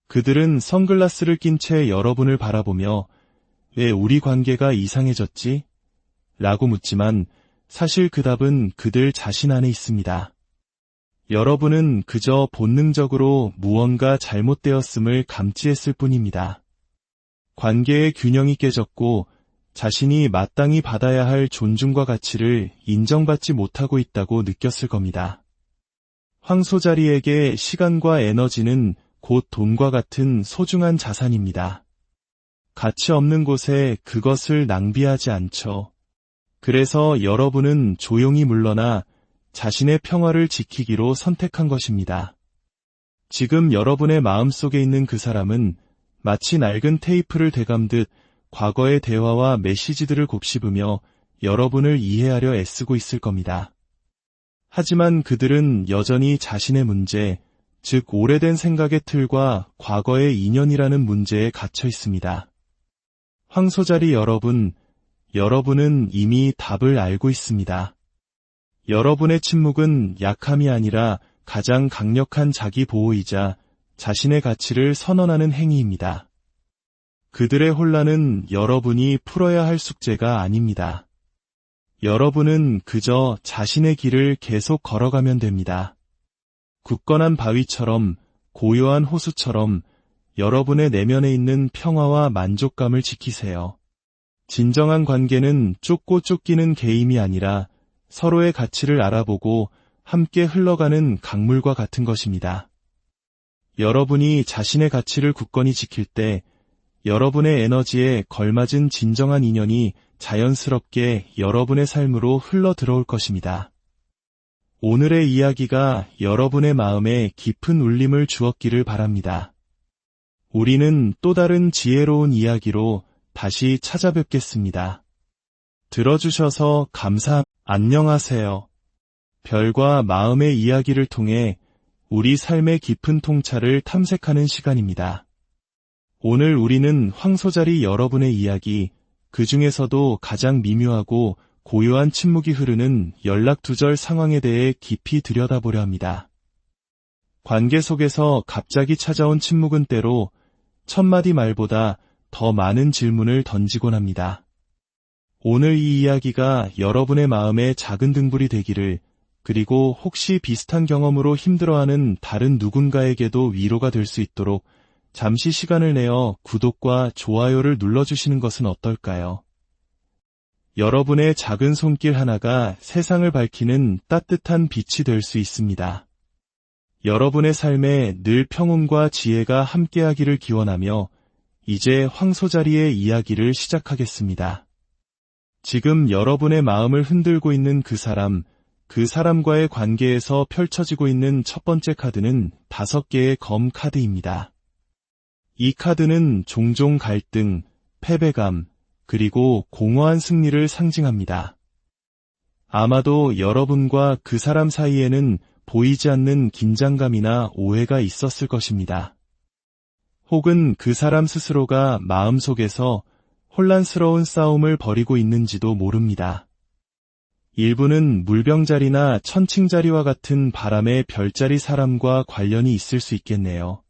Speaker 1: 그들은 선글라스를 낀 채 여러분을 바라보며 왜 우리 관계가 이상해졌지? 라고 묻지만 사실 그 답은 그들 자신 안에 있습니다. 여러분은 그저 본능적으로 무언가 잘못되었음을 감지했을 뿐입니다. 관계의 균형이 깨졌고 자신이 마땅히 받아야 할 존중과 가치를 인정받지 못하고 있다고 느꼈을 겁니다. 황소자리에게 시간과 에너지는 곧 돈과 같은 소중한 자산입니다. 가치 없는 곳에 그것을 낭비하지 않죠. 그래서 여러분은 조용히 물러나 자신의 평화를 지키기로 선택한 것입니다. 지금 여러분의 마음속에 있는 그 사람은 마치 낡은 테이프를 되감듯 과거의 대화와 메시지들을 곱씹으며 여러분을 이해하려 애쓰고 있을 겁니다. 하지만 그들은 여전히 자신의 문제, 즉 오래된 생각의 틀과 과거의 인연이라는 문제에 갇혀 있습니다. 황소자리 여러분은 이미 답을 알고 있습니다. 여러분의 침묵은 약함이 아니라 가장 강력한 자기 보호이자 자신의 가치를 선언하는 행위입니다. 그들의 혼란은 여러분이 풀어야 할 숙제가 아닙니다. 여러분은 그저 자신의 길을 계속 걸어가면 됩니다. 굳건한 바위처럼 고요한 호수처럼 여러분의 내면에 있는 평화와 만족감을 지키세요. 진정한 관계는 쫓고 쫓기는 게임이 아니라 서로의 가치를 알아보고 함께 흘러가는 강물과 같은 것입니다. 여러분이 자신의 가치를 굳건히 지킬 때 여러분의 에너지에 걸맞은 진정한 인연이 자연스럽게 여러분의 삶으로 흘러 들어올 것입니다. 오늘의 이야기가 여러분의 마음에 깊은 울림을 주었기를 바랍니다. 우리는 또 다른 지혜로운 이야기로 다시 찾아뵙겠습니다. 들어주셔서 안녕하세요. 별과 마음의 이야기를 통해 우리 삶의 깊은 통찰을 탐색하는 시간입니다. 오늘 우리는 황소자리 여러분의 이야기, 그 중에서도 가장 미묘하고 고요한 침묵이 흐르는 연락두절 상황에 대해 깊이 들여다보려 합니다. 관계 속에서 갑자기 찾아온 침묵은 때로 첫마디 말보다 더 많은 질문을 던지곤 합니다. 오늘 이 이야기가 여러분의 마음에 작은 등불이 되기를, 그리고 혹시 비슷한 경험으로 힘들어하는 다른 누군가에게도 위로가 될 수 있도록 잠시 시간을 내어 구독과 좋아요를 눌러주시는 것은 어떨까요? 여러분의 작은 손길 하나가 세상을 밝히는 따뜻한 빛이 될 수 있습니다. 여러분의 삶에 늘 평온과 지혜가 함께하기를 기원하며 이제 황소자리의 이야기를 시작하겠습니다. 지금 여러분의 마음을 흔들고 있는 그 사람과의 관계에서 펼쳐지고 있는 첫 번째 카드는 5개의 검 카드입니다. 이 카드는 종종 갈등, 패배감, 그리고 공허한 승리를 상징합니다. 아마도 여러분과 그 사람 사이에는 보이지 않는 긴장감이나 오해가 있었을 것입니다. 혹은 그 사람 스스로가 마음속에서 혼란스러운 싸움을 벌이고 있는지도 모릅니다. 일부는 물병자리나 천칭자리와 같은 바람의 별자리 사람과 관련이 있을 수 있겠네요.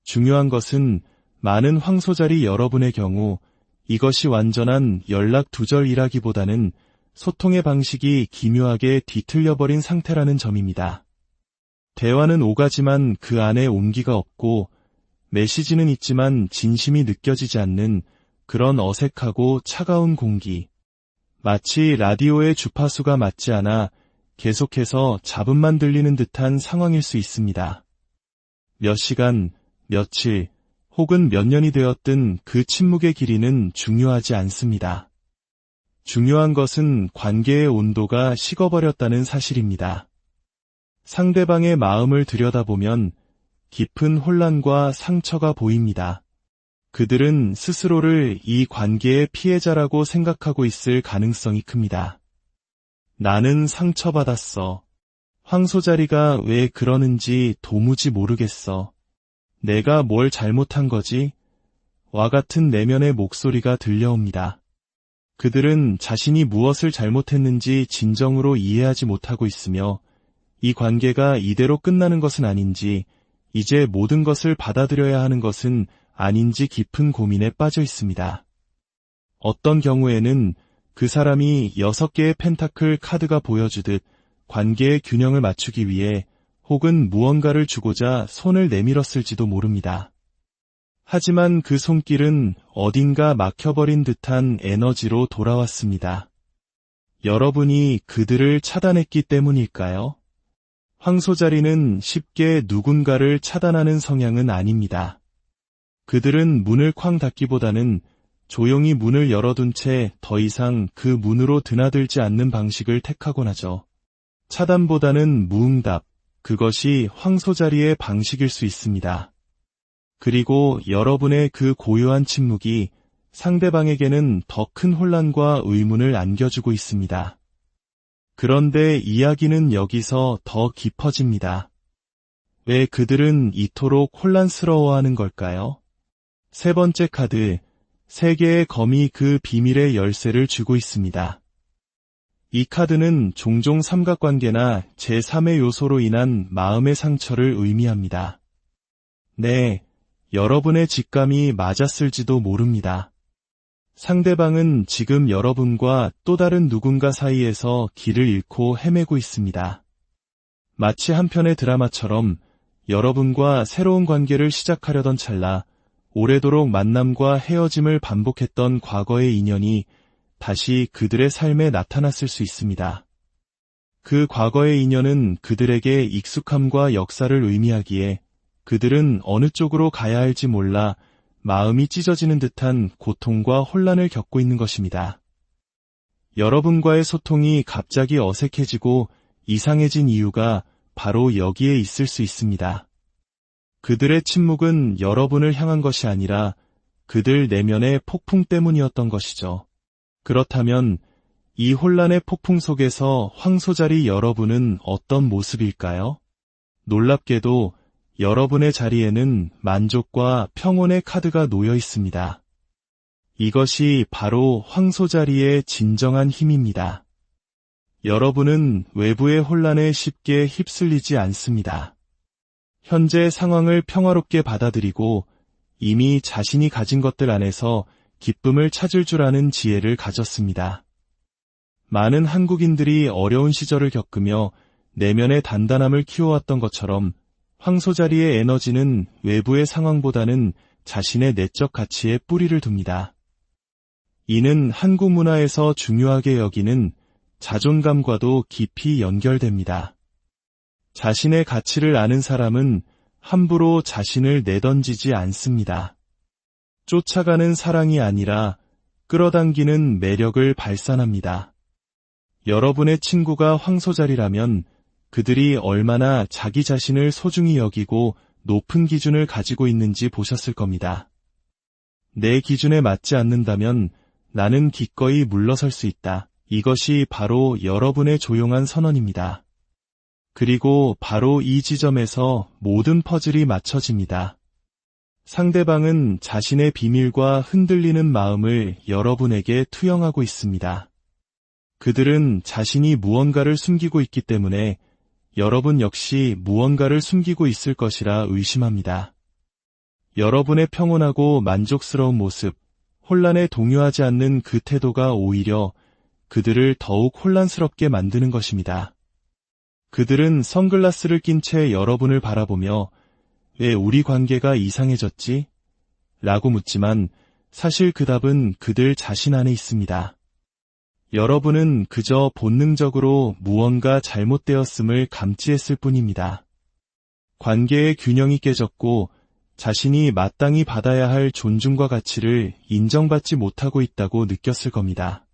Speaker 1: 중요한 것은 많은 황소자리 여러분의 경우 이것이 완전한 연락두절이라기보다는 소통의 방식이 기묘하게 뒤틀려버린 상태라는 점입니다. 대화는 오가지만 그 안에 온기가 없고 메시지는 있지만 진심이 느껴지지 않는 그런 어색하고 차가운 공기. 마치 라디오의 주파수가 맞지 않아 계속해서 잡음만 들리는 듯한 상황일 수 있습니다. 몇 시간, 며칠, 혹은 몇 년이 되었든 그 침묵의 길이는 중요하지 않습니다. 중요한 것은 관계의 온도가 식어버렸다는 사실입니다. 상대방의 마음을 들여다보면 깊은 혼란과 상처가 보입니다. 그들은 스스로를 이 관계의 피해자라고 생각하고 있을 가능성이 큽니다. 나는 상처받았어. 황소자리가 왜 그러는지 도무지 모르겠어. 내가 뭘 잘못한 거지? 와 같은 내면의 목소리가 들려옵니다. 그들은 자신이 무엇을 잘못했는지 진정으로 이해하지 못하고 있으며 이 관계가 이대로 끝나는 것은 아닌지, 이제 모든 것을 받아들여야 하는 것은 아닌지 깊은 고민에 빠져 있습니다. 어떤 경우에는 그 사람이 6개의 펜타클 카드가 보여주듯 관계의 균형을 맞추기 위해 혹은 무언가를 주고자 손을 내밀었을지도 모릅니다. 하지만 그 손길은 어딘가 막혀버린 듯한 에너지로 돌아왔습니다. 여러분이 그들을 차단했기 때문일까요? 황소자리는 쉽게 누군가를 차단하는 성향은 아닙니다. 그들은 문을 쾅 닫기보다는 조용히 문을 열어둔 채 더 이상 그 문으로 드나들지 않는 방식을 택하곤 하죠. 차단보다는 무응답, 그것이 황소자리의 방식일 수 있습니다. 그리고 여러분의 그 고요한 침묵이 상대방에게는 더 큰 혼란과 의문을 안겨주고 있습니다. 그런데 이야기는 여기서 더 깊어집니다. 왜 그들은 이토록 혼란스러워하는 걸까요? 세 번째 카드, 3개의 검이 그 비밀의 열쇠를 주고 있습니다. 이 카드는 종종 삼각관계나 제3의 요소로 인한 마음의 상처를 의미합니다. 네, 여러분의 직감이 맞았을지도 모릅니다. 상대방은 지금 여러분과 또 다른 누군가 사이에서 길을 잃고 헤매고 있습니다. 마치 한 편의 드라마처럼 여러분과 새로운 관계를 시작하려던 찰나 오래도록 만남과 헤어짐을 반복했던 과거의 인연이 다시 그들의 삶에 나타났을 수 있습니다. 그 과거의 인연은 그들에게 익숙함과 역사를 의미하기에 그들은 어느 쪽으로 가야 할지 몰라 마음이 찢어지는 듯한 고통과 혼란을 겪고 있는 것입니다. 여러분과의 소통이 갑자기 어색해지고 이상해진 이유가 바로 여기에 있을 수 있습니다. 그들의 침묵은 여러분을 향한 것이 아니라 그들 내면의 폭풍 때문이었던 것이죠. 그렇다면 이 혼란의 폭풍 속에서 황소자리 여러분은 어떤 모습일까요? 놀랍게도 여러분의 자리에는 만족과 평온의 카드가 놓여 있습니다. 이것이 바로 황소자리의 진정한 힘입니다. 여러분은 외부의 혼란에 쉽게 휩쓸리지 않습니다. 현재 상황을 평화롭게 받아들이고 이미 자신이 가진 것들 안에서 기쁨을 찾을 줄 아는 지혜를 가졌습니다. 많은 한국인들이 어려운 시절을 겪으며 내면의 단단함을 키워왔던 것처럼 황소자리의 에너지는 외부의 상황보다는 자신의 내적 가치에 뿌리를 둡니다. 이는 한국 문화에서 중요하게 여기는 자존감과도 깊이 연결됩니다. 자신의 가치를 아는 사람은 함부로 자신을 내던지지 않습니다. 쫓아가는 사랑이 아니라 끌어당기는 매력을 발산합니다. 여러분의 친구가 황소자리라면 그들이 얼마나 자기 자신을 소중히 여기고 높은 기준을 가지고 있는지 보셨을 겁니다. 내 기준에 맞지 않는다면 나는 기꺼이 물러설 수 있다. 이것이 바로 여러분의 조용한 선언입니다. 그리고 바로 이 지점에서 모든 퍼즐이 맞춰집니다. 상대방은 자신의 비밀과 흔들리는 마음을 여러분에게 투영하고 있습니다. 그들은 자신이 무언가를 숨기고 있기 때문에 여러분 역시 무언가를 숨기고 있을 것이라 의심합니다. 여러분의 평온하고 만족스러운 모습, 혼란에 동요하지 않는 그 태도가 오히려 그들을 더욱 혼란스럽게 만드는 것입니다. 그들은 선글라스를 낀 채 여러분을 바라보며 왜 우리 관계가 이상해졌지? 라고 묻지만 사실 그 답은 그들 자신 안에 있습니다. 여러분은 그저 본능적으로 무언가 잘못되었음을 감지했을 뿐입니다. 관계의 균형이 깨졌고 자신이 마땅히 받아야 할 존중과 가치를 인정받지 못하고 있다고 느꼈을 겁니다.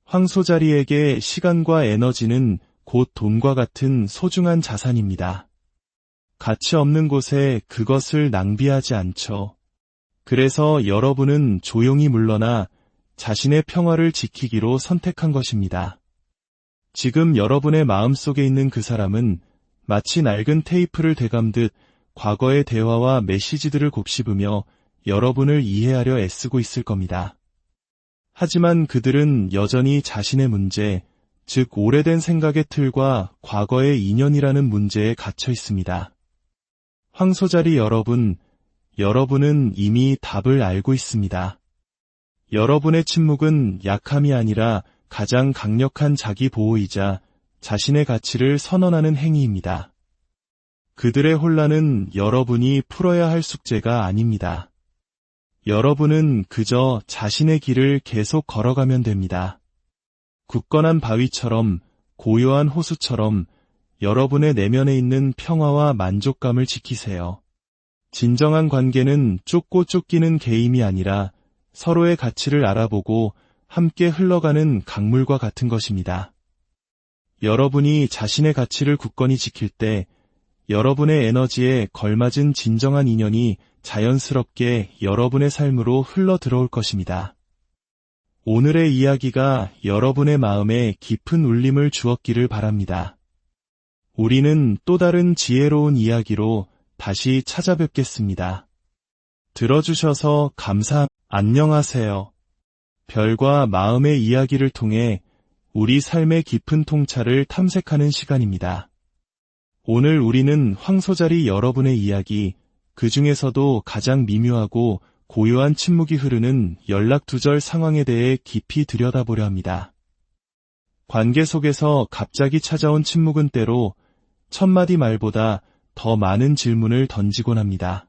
Speaker 1: 황소자리에게 시간과 에너지는 곧 돈과 같은 소중한 자산입니다. 가치 없는 곳에 그것을 낭비하지 않죠. 그래서 여러분은 조용히 물러나 자신의 평화를 지키기로 선택한 것입니다. 지금 여러분의 마음속에 있는 그 사람은 마치 낡은 테이프를 되감듯 과거의 대화와 메시지들을 곱씹으며 여러분을 이해하려 애쓰고 있을 겁니다. 하지만 그들은 여전히 자신의 문제, 즉 오래된 생각의 틀과 과거의 인연이라는 문제에 갇혀 있습니다. 황소자리 여러분은 이미 답을 알고 있습니다. 여러분의 침묵은 약함이 아니라 가장 강력한 자기 보호이자 자신의 가치를 선언하는 행위입니다. 그들의 혼란은 여러분이 풀어야 할 숙제가 아닙니다. 여러분은 그저 자신의 길을 계속 걸어가면 됩니다. 굳건한 바위처럼, 고요한 호수처럼 여러분의 내면에 있는 평화와 만족감을 지키세요. 진정한 관계는 쫓고 쫓기는 게임이 아니라 서로의 가치를 알아보고 함께 흘러가는 강물과 같은 것입니다. 여러분이 자신의 가치를 굳건히 지킬 때 여러분의 에너지에 걸맞은 진정한 인연이 자연스럽게 여러분의 삶으로 흘러 들어올 것입니다. 오늘의 이야기가 여러분의 마음에 깊은 울림을 주었기를 바랍니다. 우리는 또 다른 지혜로운 이야기로 다시 찾아뵙겠습니다. 들어주셔서 안녕하세요. 별과 마음의 이야기를 통해 우리 삶의 깊은 통찰을 탐색하는 시간입니다. 오늘 우리는 황소자리 여러분의 이야기, 그 중에서도 가장 미묘하고 고요한 침묵이 흐르는 연락두절 상황에 대해 깊이 들여다보려 합니다. 관계 속에서 갑자기 찾아온 침묵은 때로 첫마디 말보다 더 많은 질문을 던지곤 합니다.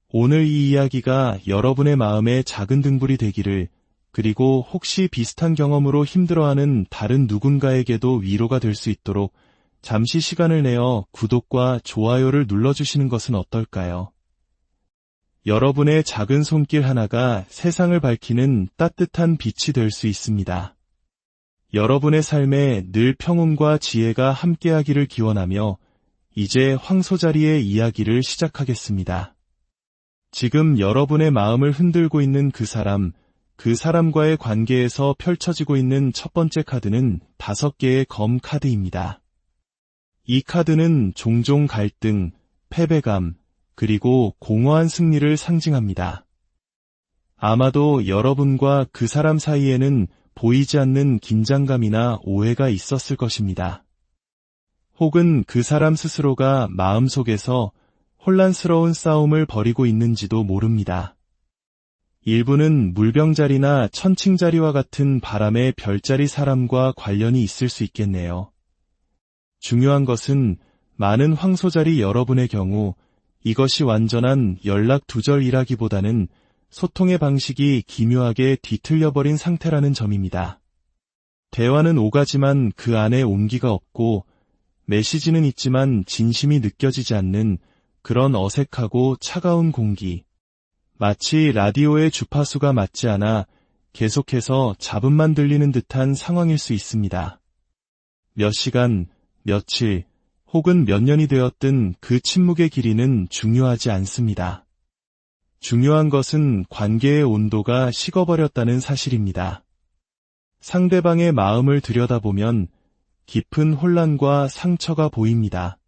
Speaker 1: 오늘 이 이야기가 여러분의 마음에 작은 등불이 되기를, 그리고 혹시 비슷한 경험으로 힘들어하는 다른 누군가에게도 위로가 될 수 있도록 잠시 시간을 내어 구독과 좋아요를 눌러주시는 것은 어떨까요? 여러분의 작은 손길 하나가 세상을 밝히는 따뜻한 빛이 될 수 있습니다. 여러분의 삶에 늘 평온과 지혜가 함께하기를 기원하며 이제 황소자리의 이야기를 시작하겠습니다. 지금 여러분의 마음을 흔들고 있는 그 사람과의 관계에서 펼쳐지고 있는 첫 번째 카드는 5개의 검 카드입니다. 이 카드는 종종 갈등, 패배감, 그리고 공허한 승리를 상징합니다. 아마도 여러분과 그 사람 사이에는 보이지 않는 긴장감이나 오해가 있었을 것입니다. 혹은 그 사람 스스로가 마음속에서 혼란스러운 싸움을 벌이고 있는지도 모릅니다. 일부는 물병자리나 천칭자리와 같은 바람의 별자리 사람과 관련이 있을 수 있겠네요. 중요한 것은 많은 황소자리 여러분의 경우 이것이 완전한 연락 두절이라기보다는 소통의 방식이 기묘하게 뒤틀려버린 상태라는 점입니다. 대화는 오가지만 그 안에 온기가 없고 메시지는 있지만 진심이 느껴지지 않는 그런 어색하고 차가운 공기. 마치 라디오의 주파수가 맞지 않아 계속해서 잡음만 들리는 듯한 상황일 수 있습니다. 몇 시간, 며칠, 혹은 몇 년이 되었든 그 침묵의 길이는 중요하지 않습니다. 중요한 것은 관계의 온도가 식어버렸다는 사실입니다. 상대방의 마음을 들여다보면 깊은 혼란과 상처가 보입니다.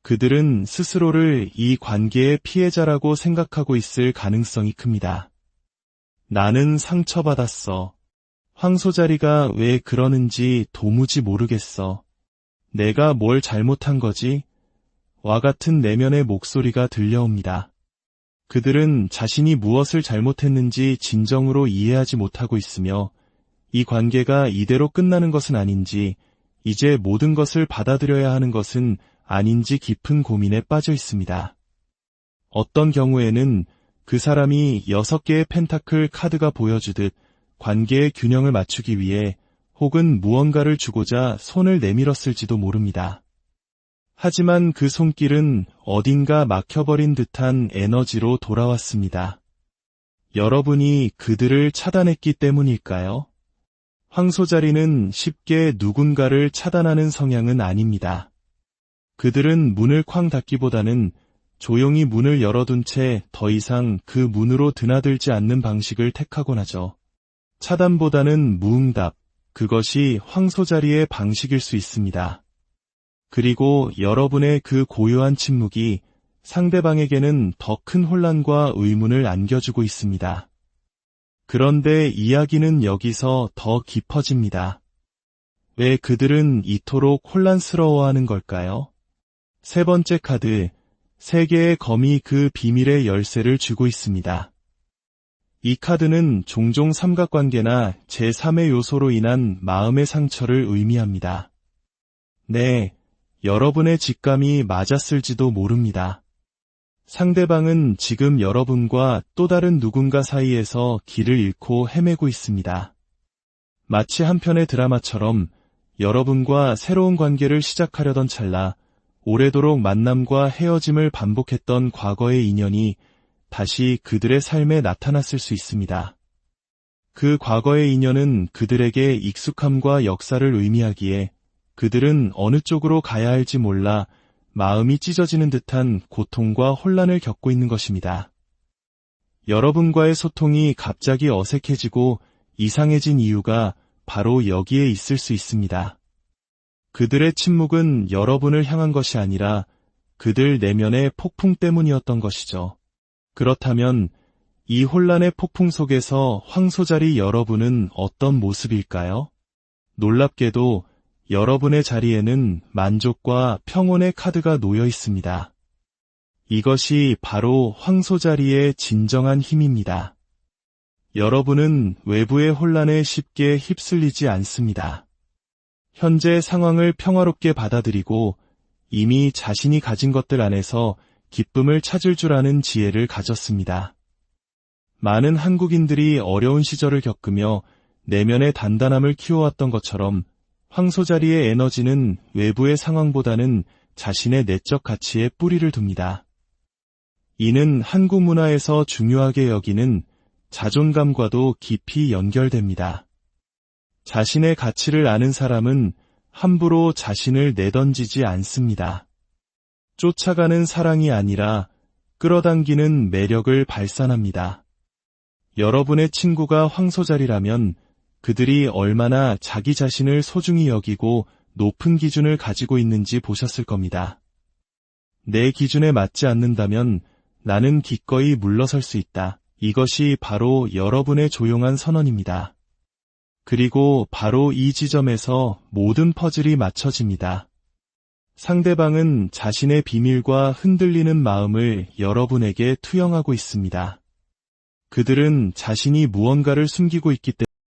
Speaker 1: 그들은 스스로를 이 관계의 피해자라고 생각하고 있을 가능성이 큽니다. 나는 상처받았어. 황소자리가 왜 그러는지 도무지 모르겠어. 내가 뭘 잘못한 거지? 와 같은 내면의 목소리가 들려옵니다. 그들은 자신이 무엇을 잘못했는지 진정으로 이해하지 못하고 있으며 이 관계가 이대로 끝나는 것은 아닌지, 이제 모든 것을 받아들여야 하는 것은 아닌지 깊은 고민에 빠져 있습니다. 어떤 경우에는 그 사람이 6개의 펜타클 카드가 보여주듯 관계의 균형을 맞추기 위해 혹은 무언가를 주고자 손을 내밀었을지도 모릅니다. 하지만 그 손길은 어딘가 막혀버린 듯한 에너지로 돌아왔습니다. 여러분이 그들을 차단했기 때문일까요? 황소자리는 쉽게 누군가를 차단하는 성향은 아닙니다. 그들은 문을 쾅 닫기보다는 조용히 문을 열어둔 채 더 이상 그 문으로 드나들지 않는 방식을 택하곤 하죠. 차단보다는 무응답, 그것이 황소자리의 방식일 수 있습니다. 그리고 여러분의 그 고요한 침묵이 상대방에게는 더 큰 혼란과 의문을 안겨주고 있습니다. 그런데 이야기는 여기서 더 깊어집니다. 왜 그들은 이토록 혼란스러워하는 걸까요? 세 번째 카드, 3개의 검이 그 비밀의 열쇠를 쥐고 있습니다. 이 카드는 종종 삼각관계나 제3의 요소로 인한 마음의 상처를 의미합니다. 네, 여러분의 직감이 맞았을지도 모릅니다. 상대방은 지금 여러분과 또 다른 누군가 사이에서 길을 잃고 헤매고 있습니다. 마치 한 편의 드라마처럼 여러분과 새로운 관계를 시작하려던 찰나 오래도록 만남과 헤어짐을 반복했던 과거의 인연이 다시 그들의 삶에 나타났을 수 있습니다. 그 과거의 인연은 그들에게 익숙함과 역사를 의미하기에 그들은 어느 쪽으로 가야 할지 몰라 마음이 찢어지는 듯한 고통과 혼란을 겪고 있는 것입니다. 여러분과의 소통이 갑자기 어색해지고 이상해진 이유가 바로 여기에 있을 수 있습니다. 그들의 침묵은 여러분을 향한 것이 아니라 그들 내면의 폭풍 때문이었던 것이죠. 그렇다면 이 혼란의 폭풍 속에서 황소자리 여러분은 어떤 모습일까요? 놀랍게도 여러분의 자리에는 만족과 평온의 카드가 놓여 있습니다. 이것이 바로 황소자리의 진정한 힘입니다. 여러분은 외부의 혼란에 쉽게 휩쓸리지 않습니다. 현재 상황을 평화롭게 받아들이고 이미 자신이 가진 것들 안에서 기쁨을 찾을 줄 아는 지혜를 가졌습니다. 많은 한국인들이 어려운 시절을 겪으며 내면의 단단함을 키워왔던 것처럼 황소자리의 에너지는 외부의 상황보다는 자신의 내적 가치에 뿌리를 둡니다. 이는 한국 문화에서 중요하게 여기는 자존감과도 깊이 연결됩니다. 자신의 가치를 아는 사람은 함부로 자신을 내던지지 않습니다. 쫓아가는 사랑이 아니라 끌어당기는 매력을 발산합니다. 여러분의 친구가 황소자리라면 그들이 얼마나 자기 자신을 소중히 여기고 높은 기준을 가지고 있는지 보셨을 겁니다. 내 기준에 맞지 않는다면 나는 기꺼이 물러설 수 있다. 이것이 바로 여러분의 조용한 선언입니다. 그리고 바로 이 지점에서 모든 퍼즐이 맞춰집니다. 상대방은 자신의 비밀과 흔들리는 마음을 여러분에게 투영하고 있습니다. 그들은 자신이 무언가를 숨기고 있기 때문에